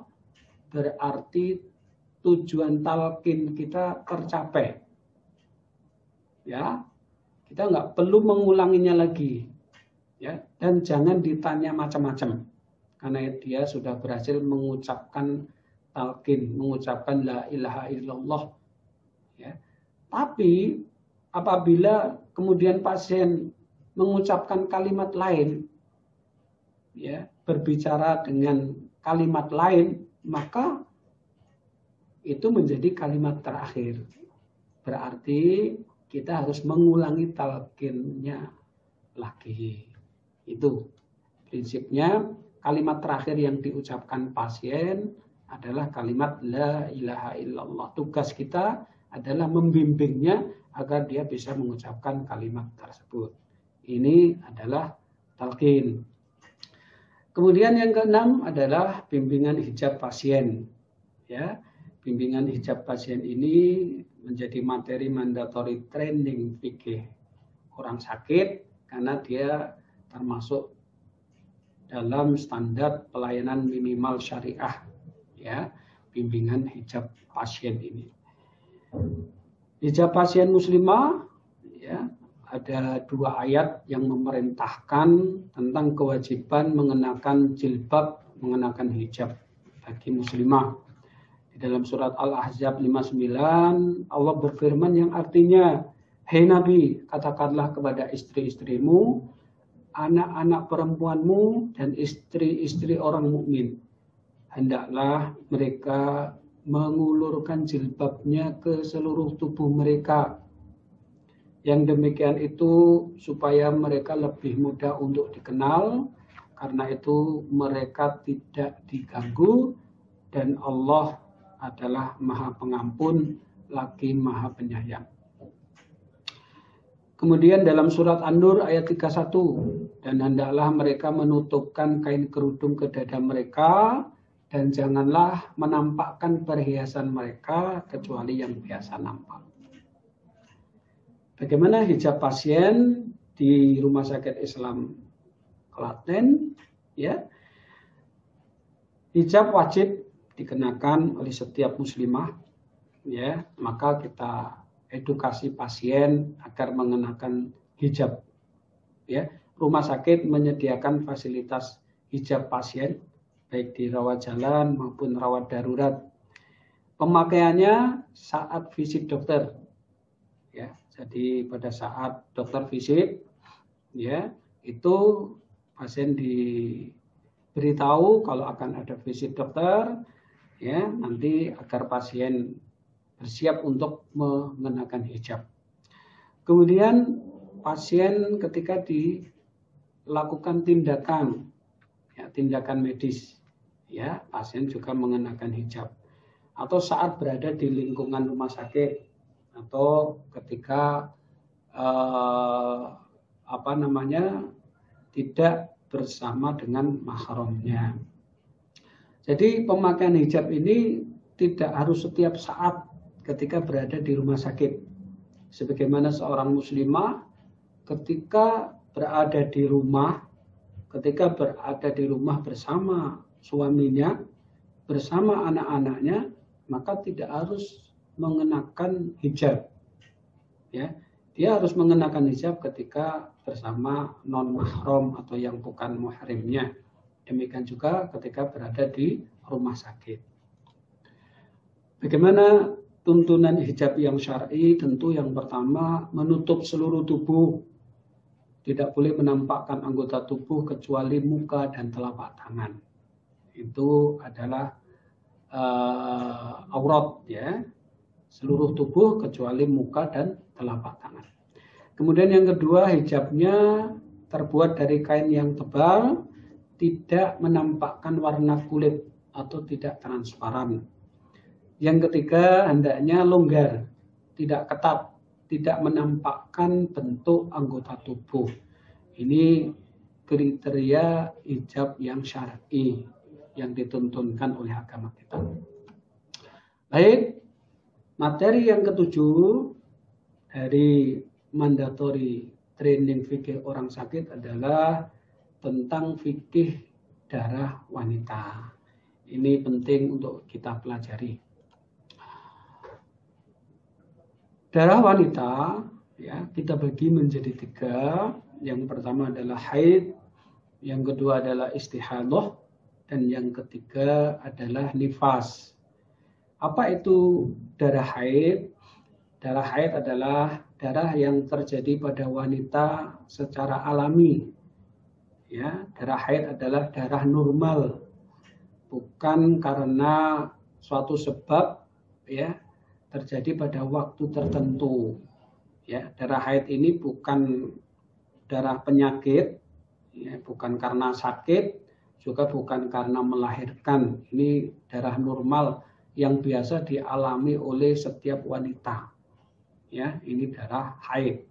berarti tujuan talqin kita tercapai. Ya, kita nggak perlu mengulanginya lagi. Ya, dan jangan ditanya macam-macam karena dia sudah berhasil mengucapkan talqin, mengucapkan la ilaha illallah. Ya. Tapi apabila kemudian pasien mengucapkan kalimat lain, ya, berbicara dengan kalimat lain, maka itu menjadi kalimat terakhir. Berarti kita harus mengulangi talqinnya lagi. Itu prinsipnya, kalimat terakhir yang diucapkan pasien adalah kalimat la ilaha illallah. Tugas kita adalah membimbingnya agar dia bisa mengucapkan kalimat tersebut. Ini adalah talqin. Kemudian yang keenam adalah bimbingan hijab pasien. Ya, bimbingan hijab pasien ini menjadi materi mandatory training fikih orang sakit karena dia termasuk dalam standar pelayanan minimal syariah, ya, bimbingan hijab pasien ini. Hijab pasien muslimah, ya, ada 2 ayat yang memerintahkan tentang kewajiban mengenakan jilbab, mengenakan hijab bagi muslimah. Di dalam surat Al-Ahzab 59, Allah berfirman yang artinya, "Hei Nabi, katakanlah kepada istri-istrimu, anak-anak perempuanmu dan istri-istri orang mukmin, hendaklah mereka mengulurkan jilbabnya ke seluruh tubuh mereka. Yang demikian itu supaya mereka lebih mudah untuk dikenal, karena itu mereka tidak diganggu dan Allah adalah Maha Pengampun lagi Maha Penyayang." Kemudian dalam surat An-Nur ayat 31, dan hendaklah mereka menutupkan kain kerudung ke dada mereka dan janganlah menampakkan perhiasan mereka kecuali yang biasa nampak. Bagaimana hijab pasien di Rumah Sakit Islam Klaten? Ya, hijab wajib dikenakan oleh setiap muslimah. Ya, maka kita edukasi pasien agar mengenakan hijab. Ya, rumah sakit menyediakan fasilitas hijab pasien baik di rawat jalan maupun rawat darurat. Pemakaiannya saat visit dokter. Ya, jadi pada saat dokter visit, ya, itu pasien diberitahu kalau akan ada visit dokter, ya, nanti agar pasien bersiap untuk mengenakan hijab. Kemudian pasien ketika dilakukan tindakan, ya, tindakan medis, ya, pasien juga mengenakan hijab. Atau saat berada di lingkungan rumah sakit, atau ketika tidak bersama dengan mahramnya. Jadi pemakaian hijab ini tidak harus setiap saat ketika berada di rumah sakit. Sebagaimana seorang muslimah ketika berada di rumah bersama suaminya, bersama anak-anaknya, maka tidak harus mengenakan hijab. Ya, dia harus mengenakan hijab ketika bersama non mahram atau yang bukan muhrimnya. Demikian juga ketika berada di rumah sakit. Bagaimana tuntunan hijab yang syar'i? Tentu yang pertama menutup seluruh tubuh. Tidak boleh menampakkan anggota tubuh kecuali muka dan telapak tangan. Itu adalah aurat, ya. Seluruh tubuh kecuali muka dan telapak tangan. Kemudian yang kedua, hijabnya terbuat dari kain yang tebal, tidak menampakkan warna kulit atau tidak transparan. Yang ketiga, hendaknya longgar, tidak ketat, tidak menampakkan bentuk anggota tubuh. Ini kriteria hijab yang syar'i yang dituntunkan oleh agama kita. Baik, materi yang ketujuh dari mandatory training fikih orang sakit adalah tentang fikih darah wanita. Ini penting untuk kita pelajari. Darah wanita, ya, kita bagi menjadi 3. Yang pertama adalah haid, yang kedua adalah istihadah, dan yang ketiga adalah nifas. Apa itu darah haid? Darah haid adalah darah yang terjadi pada wanita secara alami. Ya, darah haid adalah darah normal, bukan karena suatu sebab, ya, terjadi pada waktu tertentu. Ya, darah haid ini bukan darah penyakit, ya, bukan karena sakit, juga bukan karena melahirkan. Ini darah normal yang biasa dialami oleh setiap wanita. Ya, ini darah haid.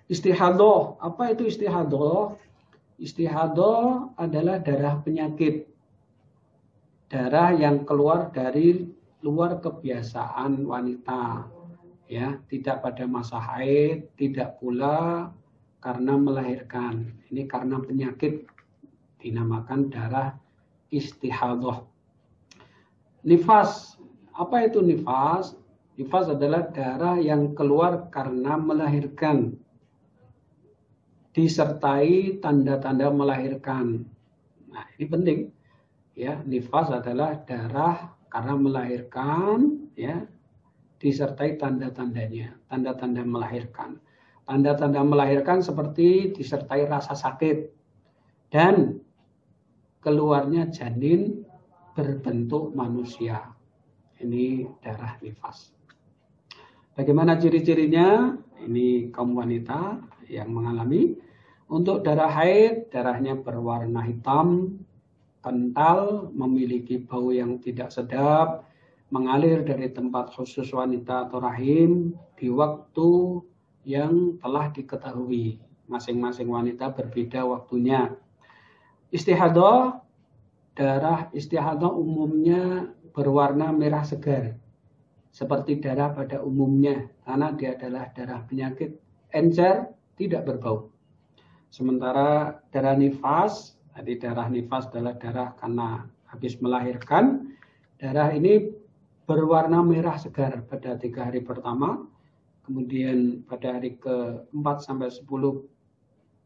Istihadah, apa itu istihadah? Istihadah adalah darah penyakit. Darah yang keluar dari luar kebiasaan wanita, ya, tidak pada masa haid, tidak pula karena melahirkan. Ini karena penyakit, dinamakan darah istihadah. Nifas, apa itu nifas? Nifas adalah darah yang keluar karena melahirkan, disertai tanda-tanda melahirkan. Nah, ini penting, ya. Nifas adalah darah karena melahirkan, ya, disertai tanda-tandanya, tanda-tanda melahirkan. Tanda-tanda melahirkan seperti disertai rasa sakit dan keluarnya janin berbentuk manusia. Ini darah nifas. Bagaimana ciri-cirinya? Ini kaum wanita yang mengalami. Untuk darah haid, darahnya berwarna hitam, kental, memiliki bau yang tidak sedap, mengalir dari tempat khusus wanita atau rahim di waktu yang telah diketahui. Masing-masing wanita berbeda waktunya. Istihadah, darah istihadah umumnya berwarna merah segar, seperti darah pada umumnya, karena dia adalah darah penyakit, encer, tidak berbau. Sementara darah nifas, tadi darah nifas adalah darah karena habis melahirkan. Darah ini berwarna merah segar pada 3 hari pertama. Kemudian pada hari ke-4 sampai 10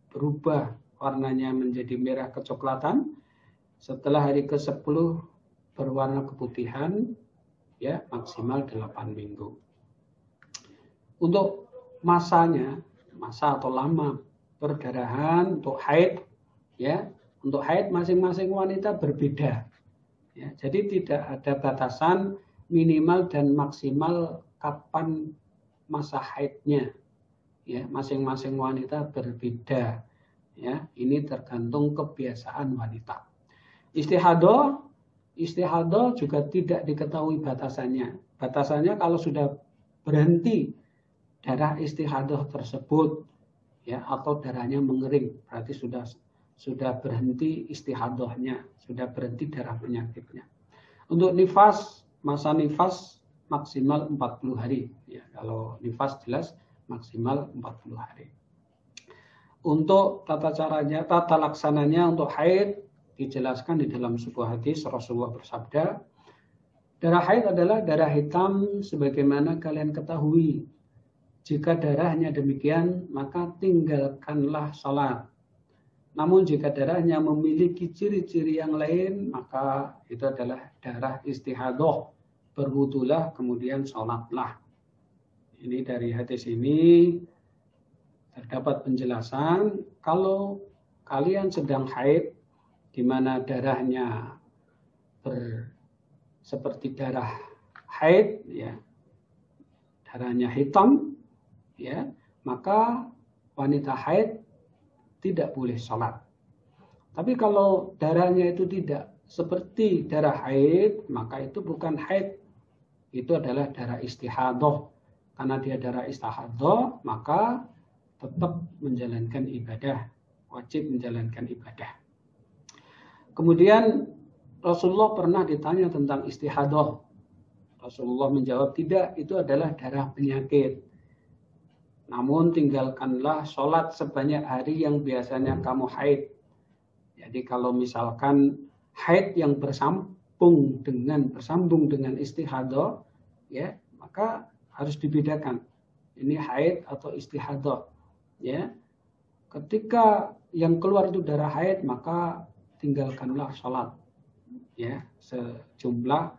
berubah warnanya menjadi merah kecoklatan. Setelah hari ke-10 berwarna keputihan, ya, maksimal 8 minggu. Untuk masanya, masa atau lama perdarahan untuk haid, ya, untuk haid masing-masing wanita berbeda, ya, jadi tidak ada batasan minimal dan maksimal kapan masa haidnya, ya, masing-masing wanita berbeda, ya, ini tergantung kebiasaan wanita. Istihadah juga tidak diketahui batasannya. Batasannya kalau sudah berhenti darah istihadah tersebut, ya, atau darahnya mengering, berarti sudah berhenti istihadahnya, sudah berhenti darah penyakitnya. Untuk nifas, masa nifas maksimal 40 hari. Ya, kalau nifas jelas maksimal 40 hari. Untuk tata laksananya untuk haid dijelaskan di dalam sebuah hadis Rasulullah bersabda, darah haid adalah darah hitam sebagaimana kalian ketahui. Jika darahnya demikian, maka tinggalkanlah salat. Namun jika darahnya memiliki ciri-ciri yang lain, maka itu adalah darah istihadah. Berwudulah, kemudian salatlah. Ini dari hadis ini terdapat penjelasan kalau kalian sedang haid, di mana darahnya seperti darah haid, ya, darahnya hitam, ya, maka wanita haid tidak boleh sholat. Tapi kalau darahnya itu tidak seperti darah haid, maka itu bukan haid, itu adalah darah istihadah. Karena dia darah istihadah, maka tetap menjalankan ibadah, wajib menjalankan ibadah. Kemudian Rasulullah pernah ditanya tentang istihadah. Rasulullah menjawab, tidak, itu adalah darah penyakit. Namun tinggalkanlah sholat sebanyak hari yang biasanya kamu haid. Jadi kalau misalkan haid yang bersambung dengan istihadah, ya, maka harus dibedakan. Ini haid atau istihadah. Ya, ketika yang keluar itu darah haid, maka tinggalkanlah sholat, ya, sejumlah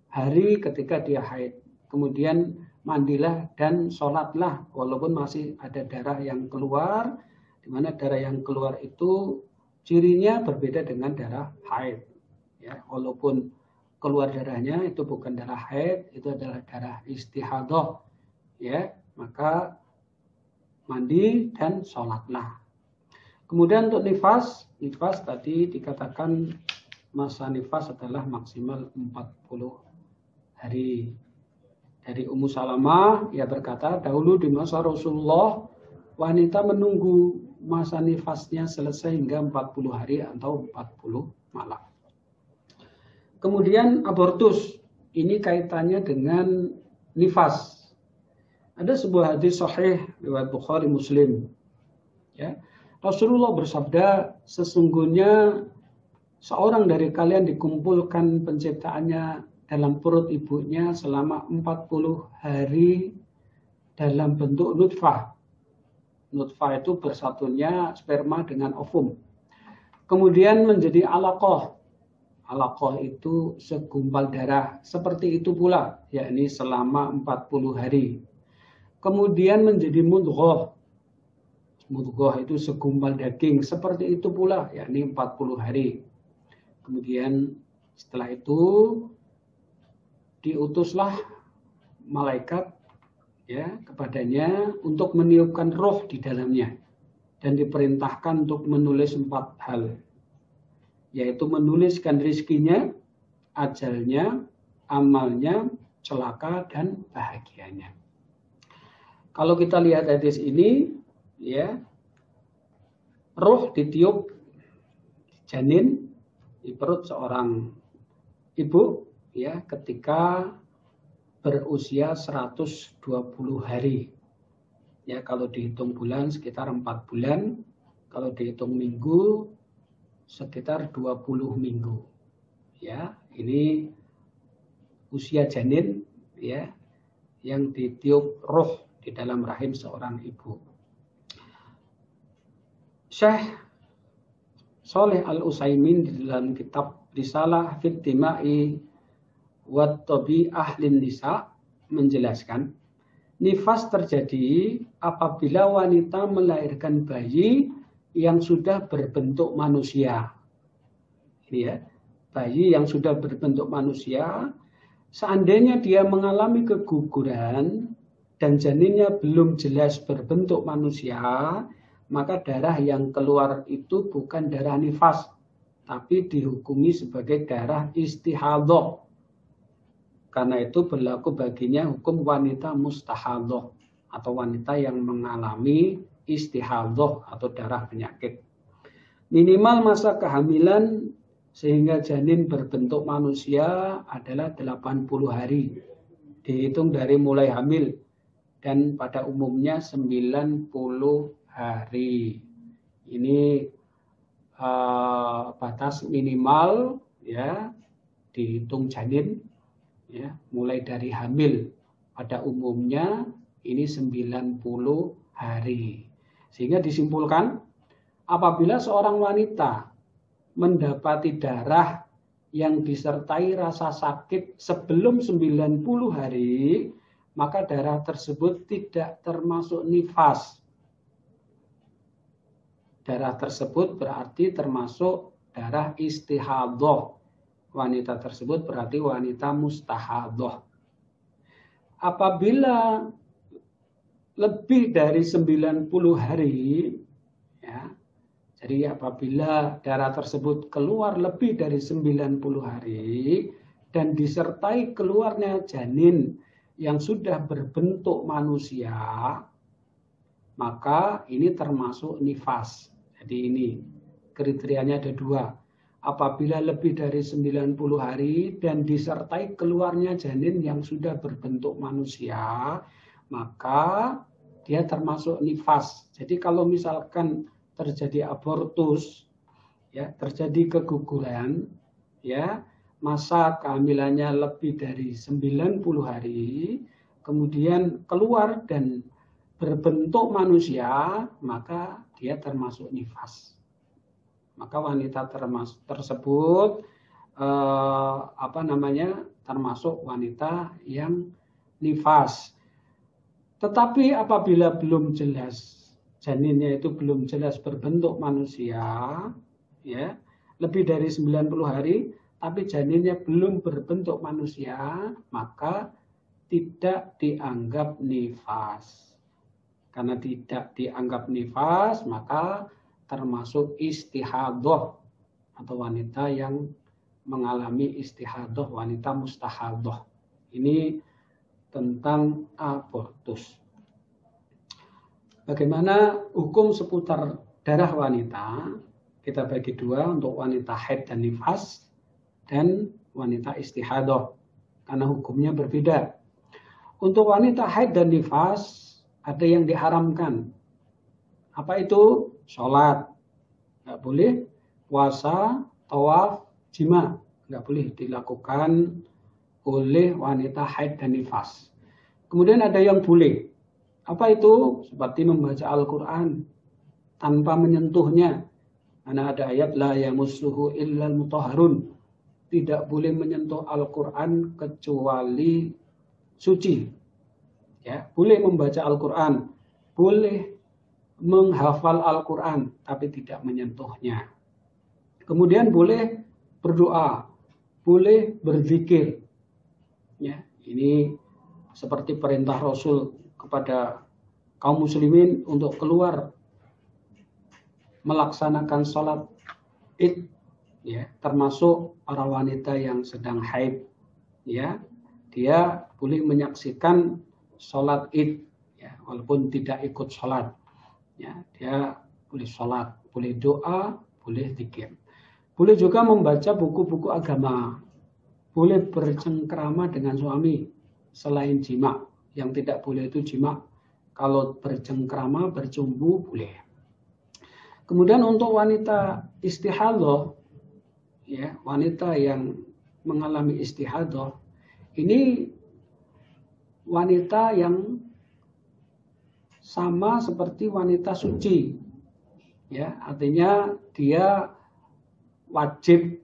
hari ketika dia haid. Kemudian mandilah dan sholatlah, walaupun masih ada darah yang keluar, di mana darah yang keluar itu cirinya berbeda dengan darah haid. Ya, walaupun keluar darahnya itu bukan darah haid, itu adalah darah istihadah. Ya, maka mandi dan sholatlah. Kemudian untuk nifas tadi dikatakan masa nifas adalah maksimal 40 hari. Dari Ummu Salamah, ia berkata, dahulu di masa Rasulullah, wanita menunggu masa nifasnya selesai hingga 40 hari atau 40 malam. Kemudian abortus, ini kaitannya dengan nifas. Ada sebuah hadis sahih riwayat Bukhari Muslim. Ya. Rasulullah bersabda, sesungguhnya seorang dari kalian dikumpulkan penciptaannya dalam perut ibunya selama 40 hari dalam bentuk nutfah. Nutfah itu bersatunya sperma dengan ovum. Kemudian menjadi alaqah. Alaqah itu segumpal darah. Seperti itu pula, yakni selama 40 hari. Kemudian menjadi mudghah. Mudghah itu segumpal daging. Seperti itu pula, yakni 40 hari. Kemudian setelah itu diutuslah malaikat, ya, kepadanya untuk meniupkan roh di dalamnya. Dan diperintahkan untuk menulis 4 hal. Yaitu menuliskan rizkinya, ajalnya, amalnya, celaka, dan bahagianya. Kalau kita lihat hadis ini, ya, roh ditiup janin di perut seorang ibu, ya, ketika berusia 120 hari. Ya, kalau dihitung bulan sekitar 4 bulan, kalau dihitung minggu sekitar 20 minggu. Ya, ini usia janin, ya, yang ditiup roh di dalam rahim seorang ibu. Syekh Shalih Al-Utsaimin di dalam kitab Risalah Fit Dima'i wa Tabi'ah lin Nisa menjelaskan, nifas terjadi apabila wanita melahirkan bayi yang sudah berbentuk manusia. Ini ya, bayi yang sudah berbentuk manusia, seandainya dia mengalami keguguran dan janinnya belum jelas berbentuk manusia, maka darah yang keluar itu bukan darah nifas, tapi dihukumi sebagai darah istihadah. Karena itu berlaku baginya hukum wanita mustahadah atau wanita yang mengalami istihadah atau darah penyakit. Minimal masa kehamilan sehingga janin berbentuk manusia adalah 80 hari. dihitung dari mulai hamil dan pada umumnya 90 hari. Ini batas minimal ya dihitung janin ya mulai dari hamil pada umumnya ini 90 hari. Sehingga disimpulkan apabila seorang wanita mendapati darah yang disertai rasa sakit sebelum 90 hari, maka darah tersebut tidak termasuk nifas. Darah tersebut berarti termasuk darah istihadhah. Wanita tersebut berarti wanita mustahadhah. Apabila lebih dari 90 hari, ya, jadi apabila darah tersebut keluar lebih dari 90 hari dan disertai keluarnya janin yang sudah berbentuk manusia, maka ini termasuk nifas. Jadi ini kriterianya ada 2. Apabila lebih dari 90 hari dan disertai keluarnya janin yang sudah berbentuk manusia, maka dia termasuk nifas. Jadi kalau misalkan terjadi abortus, ya, terjadi keguguran, ya, masa kehamilannya lebih dari 90 hari, kemudian keluar dan berbentuk manusia, maka dia termasuk nifas. Maka wanita tersebut termasuk wanita yang nifas. Tetapi apabila belum jelas janinnya itu belum jelas berbentuk manusia, ya, lebih dari 90 hari, tapi janinnya belum berbentuk manusia, maka tidak dianggap nifas. Karena tidak dianggap nifas, maka termasuk istihadhah atau wanita yang mengalami istihadhah, wanita mustahadhah. Ini tentang abortus. Bagaimana hukum seputar darah wanita? Kita bagi 2 untuk wanita haid dan nifas dan wanita istihadhah karena hukumnya berbeda. Untuk wanita haid dan nifas ada yang diharamkan. Apa itu? Sholat, nggak boleh. Puasa, tawaf, jima, nggak boleh dilakukan oleh wanita haid dan nifas. Kemudian ada yang boleh. Apa itu? Seperti membaca Al-Quran tanpa menyentuhnya. Karena ada ayat la yamussuhu illal mutahharun. Tidak boleh menyentuh Al-Quran kecuali suci. Ya, boleh membaca Al-Quran, boleh menghafal Al-Quran, tapi tidak menyentuhnya. Kemudian boleh berdoa, boleh berzikir. Ya, ini seperti perintah Rasul kepada kaum muslimin untuk keluar melaksanakan sholat Id, ya, termasuk para wanita yang sedang haid, ya, dia boleh menyaksikan sholat Id, ya, walaupun tidak ikut sholat, ya, dia boleh sholat, boleh doa, boleh zikir, boleh juga membaca buku-buku agama, boleh bercengkrama dengan suami selain jima. Yang tidak boleh itu jima. Kalau bercengkrama, bercumbu boleh. Kemudian untuk wanita istihadhah, ya, wanita yang mengalami istihadhah, ini wanita yang sama seperti wanita suci, ya, artinya dia wajib,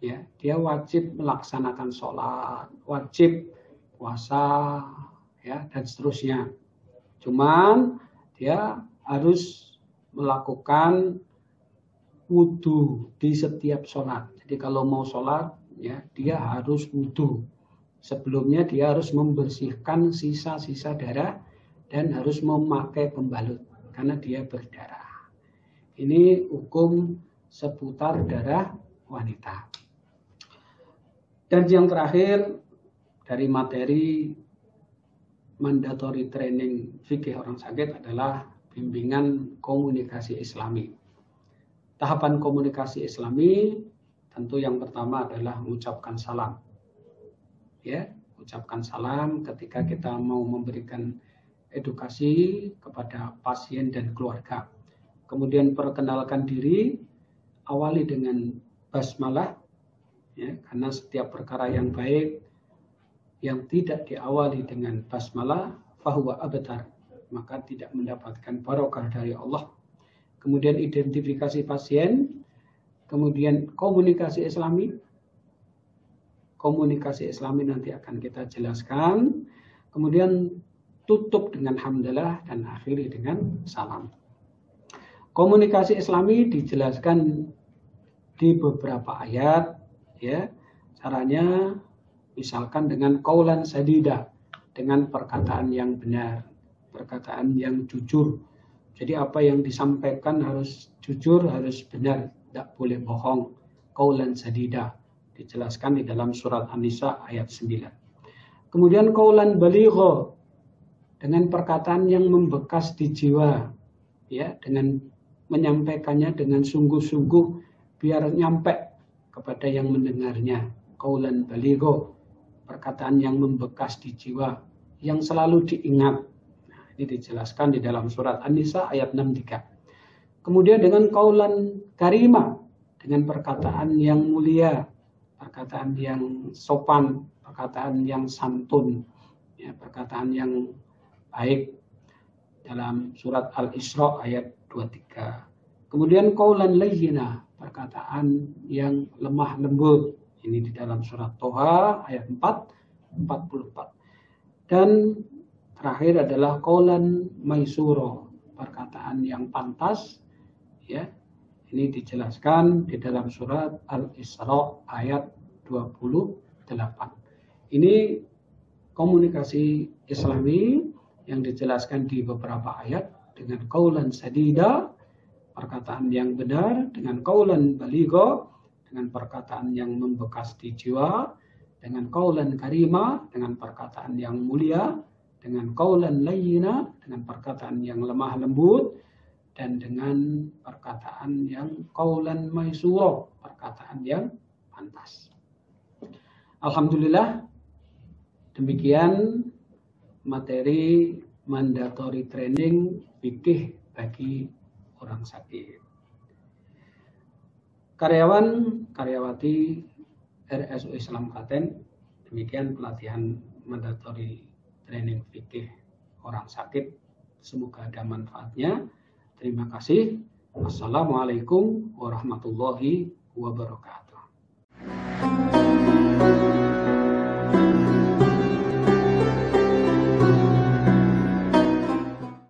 ya, dia wajib melaksanakan sholat, wajib puasa, ya, dan seterusnya. Cuman dia harus melakukan wudu di setiap sholat. Jadi kalau mau sholat, ya, dia harus wudu. Sebelumnya dia harus membersihkan sisa-sisa darah dan harus memakai pembalut karena dia berdarah. Ini hukum seputar darah wanita. Dan yang terakhir dari materi mandatory training fikih orang sakit adalah bimbingan komunikasi Islami. Tahapan komunikasi Islami tentu yang pertama adalah mengucapkan salam. Ya, ucapkan salam ketika kita mau memberikan edukasi kepada pasien dan keluarga. Kemudian perkenalkan diri, awali dengan basmalah, ya, karena setiap perkara yang baik yang tidak diawali dengan basmalah fahuwa abtar, maka tidak mendapatkan barokah dari Allah. Kemudian identifikasi pasien, kemudian komunikasi Islami. Komunikasi Islami nanti akan kita jelaskan. Kemudian tutup dengan hamdalah dan akhiri dengan salam. Komunikasi Islami dijelaskan di beberapa ayat, ya. Caranya misalkan dengan qaulan sadida, dengan perkataan yang benar, perkataan yang jujur. Jadi apa yang disampaikan harus jujur, harus benar, tidak boleh bohong. Qaulan sadida dijelaskan di dalam surat An-Nisa ayat 9. Kemudian qaulan baligha, dengan perkataan yang membekas di jiwa, ya, dengan menyampaikannya dengan sungguh-sungguh biar nyampe kepada yang mendengarnya. Qaulan baligha, perkataan yang membekas di jiwa, yang selalu diingat. Nah, ini dijelaskan di dalam surat An-Nisa ayat 63. Kemudian dengan qaulan karima, dengan perkataan yang mulia, perkataan yang sopan, perkataan yang santun, ya, perkataan yang baik, dalam surat Al-Isra ayat 23. Kemudian qaulan layyina, perkataan yang lemah lembut. Ini di dalam surat Toha ayat 44. Dan terakhir adalah qaulan maisuro, perkataan yang pantas, ya. Ini dijelaskan di dalam surat Al-Isra ayat 28. Ini komunikasi Islami yang dijelaskan di beberapa ayat dengan qaulan sadida, perkataan yang benar, dengan qaulan baligha, dengan perkataan yang membekas di jiwa, dengan qaulan karima, dengan perkataan yang mulia, dengan qaulan layyina, dengan perkataan yang lemah lembut, dan dengan perkataan yang qaulan maisura, perkataan yang pantas. Alhamdulillah, demikian materi mandatory training fikih bagi orang sakit. Karyawan, karyawati RSU Islam Klaten, demikian pelatihan mandatory training fikih orang sakit. Semoga ada manfaatnya. Terima kasih. Wassalamualaikum warahmatullahi wabarakatuh.